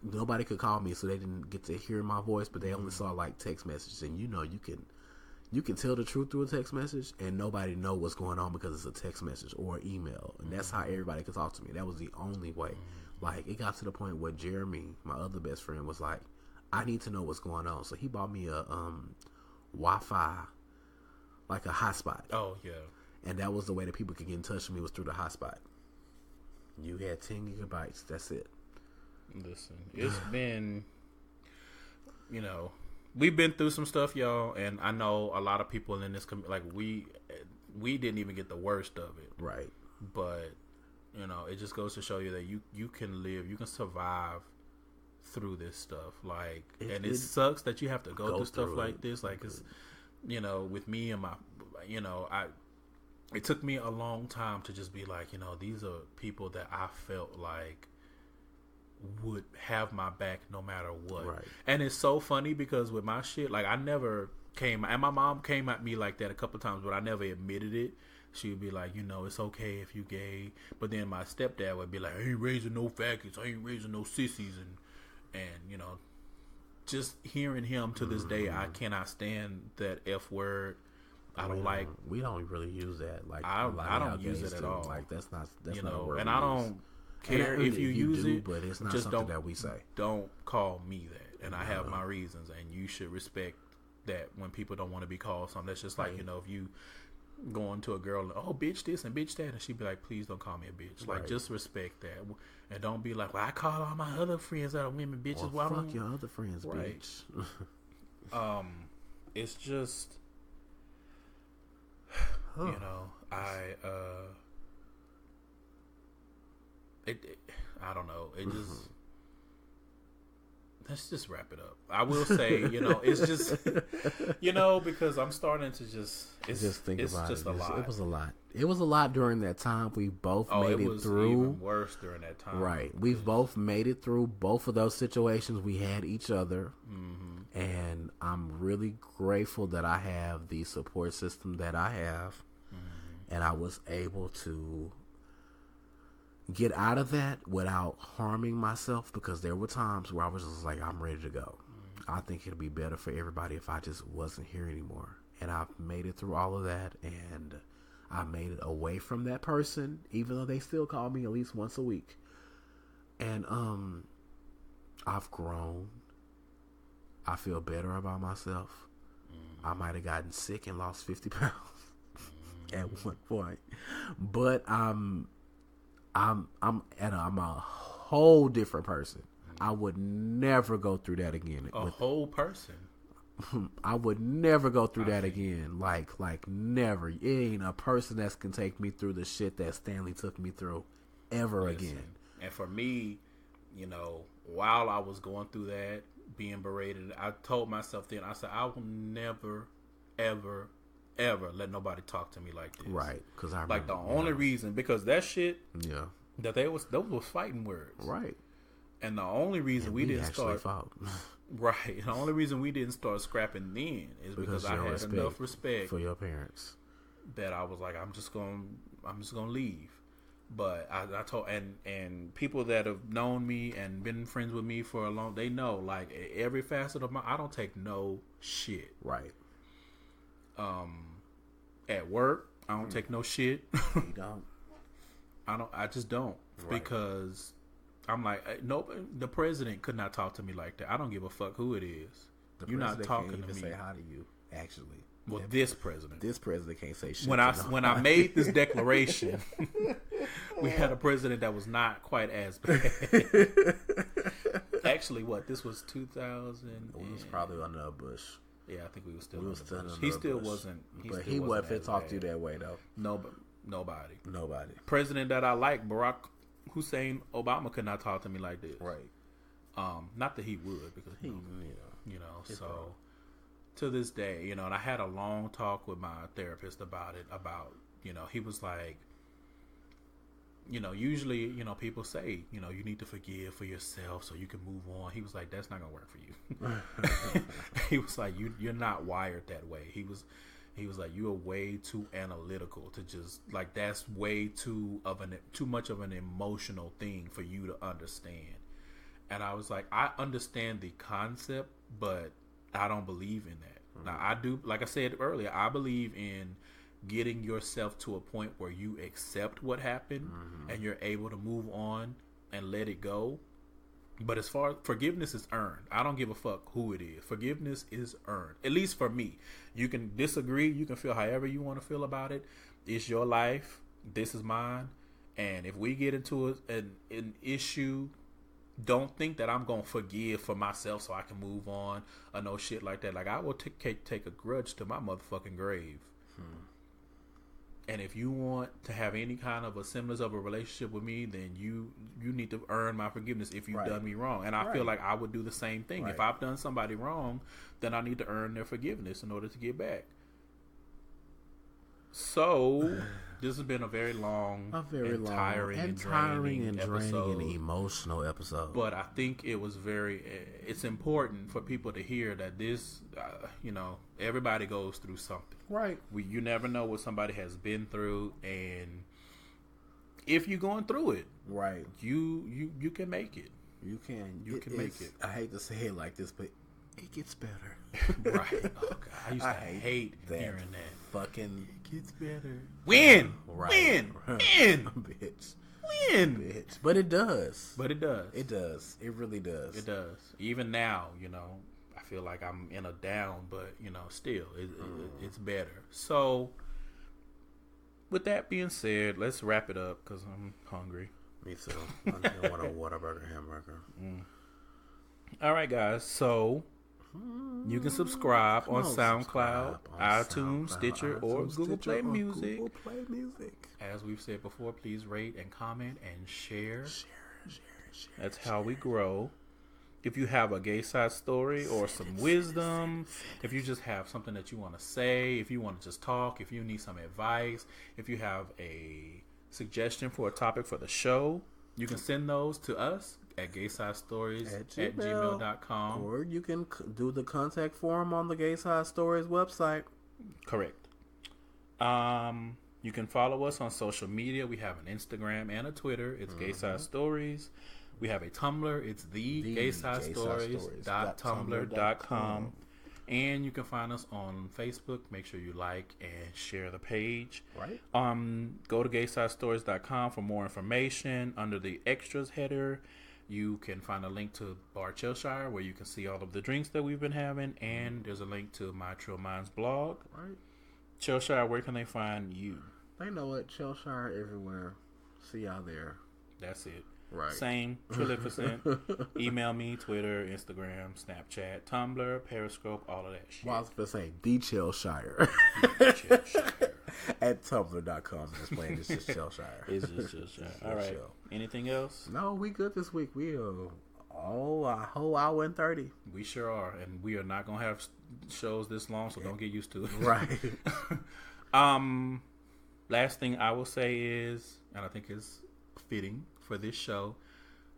Nobody could call me, so they didn't get to hear my voice, but they only saw like text messages. And you can tell the truth through a text message, and nobody know what's going on because it's a text message or email. And that's how everybody could talk to me. That was the only way. Like, it got to the point where Jeremy, my other best friend, was like, I need to know what's going on. So he bought me a Wi-Fi, like a hotspot. Oh, yeah. And that was the way that people could get in touch with me, was through the hotspot. You had 10 gigabytes. That's it. Listen, it's been, we've been through some stuff, y'all. And I know a lot of people in this, like we didn't even get the worst of it. Right. But, it just goes to show you that you can live, you can survive through this stuff. Like, it sucks that you have to go through stuff like this. Like, cause, with me and my, it took me a long time to just be like, these are people that I felt like would have my back no matter what. Right. And it's so funny because with my shit, like I never came, and my mom came at me like that a couple of times, but I never admitted it. She would be like, it's okay if you gay. But then my stepdad would be like, I ain't raising no faggots, I ain't raising no sissies. And just hearing him to this day, I cannot stand that F word. We don't really use that. Like I don't use it at all. Like that's not a word. And I don't care if you use it, but it's not just something that we say. Don't call me that. And I have my reasons, and you should respect that when people don't want to be called something. That's just like if you going to a girl and bitch this and bitch that, and she'd be like, please don't call me a bitch. Like just respect that, and don't be like, well, I call all my other friends that are women bitches. Well, fuck your other friends, bitch. It's just. I don't know. It just let's just wrap it up. I will say, it's just, because I'm starting to just think about it. A lot. It was a lot. It was a lot during that time. We both made it through. Even worse during that time. Right. We've both made it through both of those situations. We had each other. And I'm really grateful that I have the support system that I have. And I was able to get out of that without harming myself, because there were times where I was just like, I'm ready to go. I think it'd be better for everybody if I just wasn't here anymore. And I've made it through all of that, and I made it away from that person, even though they still call me at least once a week. And I've grown. I feel better about myself. I might have gotten sick and lost 50 pounds at one point, but I'm a whole different person. I would never go through that again. A whole person. I would never go through that again. Like never. It ain't a person that can take me through the shit that Stanley took me through ever again. And for me, you know, while I was going through that, being berated, I told myself then, I said, I will never, ever, ever let nobody talk to me like this. Right. Because I like the only reason, because that shit, yeah, that those was fighting words. Right. And the only reason we didn't start fought. Right. The only reason we didn't start scrapping then is because I had enough respect for your parents that I was like, I'm just gonna leave. But I told and people that have known me and been friends with me for a long, they know like every facet of I don't take no shit. Right. At work, I don't take no shit. You don't. I just don't. Right. Because I'm like, nope. The president could not talk to me like that. I don't give a fuck who it is. You're not talking to me. Say hi to you. Actually, well, this president can't say shit. When I made this declaration, we had a president that was not quite as bad. Actually, this was 2000. It was probably under Bush. Yeah, I think we were still under Bush. He still wasn't. But he wasn't fit to talk to you that way though. Nobody. President that I like, Barack Hussein Obama, could not talk to me like this. Right. Not that he would, because so to this day, and I had a long talk with my therapist about it. He was like, usually, people say, you need to forgive for yourself so you can move on. He was like, that's not gonna work for you. He was like, you're not wired that way. He was like, you are way too analytical to just like, that's way too much of an emotional thing for you to understand. And I was like, I understand the concept, but I don't believe in that. Mm-hmm. Now I do, like I said earlier, I believe in getting yourself to a point where you accept what happened and you're able to move on and let it go. But as far as forgiveness is earned, I don't give a fuck who it is. Forgiveness is earned, at least for me. You can disagree, you can feel however you want to feel about it. It's your life. This is mine. And if we get into an issue, don't think that I'm gonna forgive for myself so I can move on or no shit like that. Like I will take a grudge to my motherfucking grave. And if you want to have any kind of a semblance of a relationship with me, then you need to earn my forgiveness if you've done me wrong. And I feel like I would do the same thing. If I've done somebody wrong, then I need to earn their forgiveness in order to get back. So this has been a very long, tiring and draining episode, and emotional episode. But I think it's important for people to hear that this, everybody goes through something. Right. You never know what somebody has been through, and if you're going through it, right, you can make it. You can make it. I hate to say it like this, but it gets better. Right. Oh, God. I used to hate hearing that. Fucking it gets better. Win. Win. Bitch. Win. Bitch. But it does. It does. It really does. It does. Even now, I feel like I'm in a down, but, still, it's better. So, with that being said, let's wrap it up because I'm hungry. Me too. I want a Whataburger hamburger. All right, guys. So, you can subscribe on SoundCloud, iTunes, Stitcher, or Google Play Music. As we've said before, please rate and comment and share. That's how we grow. If you have a gay side story or some wisdom, if you just have something that you want to say, if you want to just talk, if you need some advice, if you have a suggestion for a topic for the show, you can send those to us at gaysidestories@gmail.com. Or you can do the contact form on the Gay Side Stories website. Correct. You can follow us on social media. We have an Instagram and a Twitter. It's Gay Side Stories. We have a Tumblr. It's the gaysidestories.tumblr.com. And you can find us on Facebook. Make sure you like and share the page. Right. Go to gaysidestories.com for more information. Under the extras header, you can find a link to Bar Chelshire where you can see all of the drinks that we've been having. And there's a link to my Trill Minds blog. Right. Chelshire, where can they find you? They know it. Chelshire everywhere. See y'all there. That's it. Right. Same. Trillificent. Email me, Twitter, Instagram, Snapchat, Tumblr, Periscope, all of that shit. Well, I was going to say, the Chelshire. At Tumblr.com. Just playing. It's just Chelshire. It's just Chelshire. All right. Show. Anything else? No, we good this week. We are a whole hour and 30. We sure are. And we are not going to have shows this long, so don't get used to it. Right. Last thing I will say is, and I think it's fitting for this show,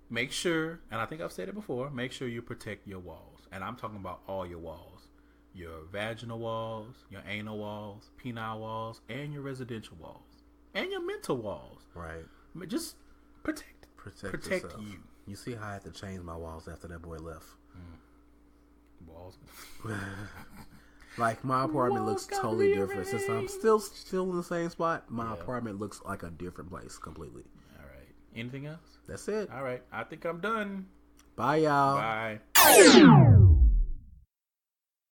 make sure, and I think I've said it before, make sure you protect your walls. And I'm talking about all your walls. Your vaginal walls, your anal walls, penile walls, and your residential walls. And your mental walls. Right. Just protect yourself. you. You see how I had to change my walls after that boy left? Walls. Like, my apartment looks totally different. Since I'm still in the same spot, my apartment looks like a different place completely. All right. Anything else? That's it. All right. I think I'm done. Bye, y'all. Bye.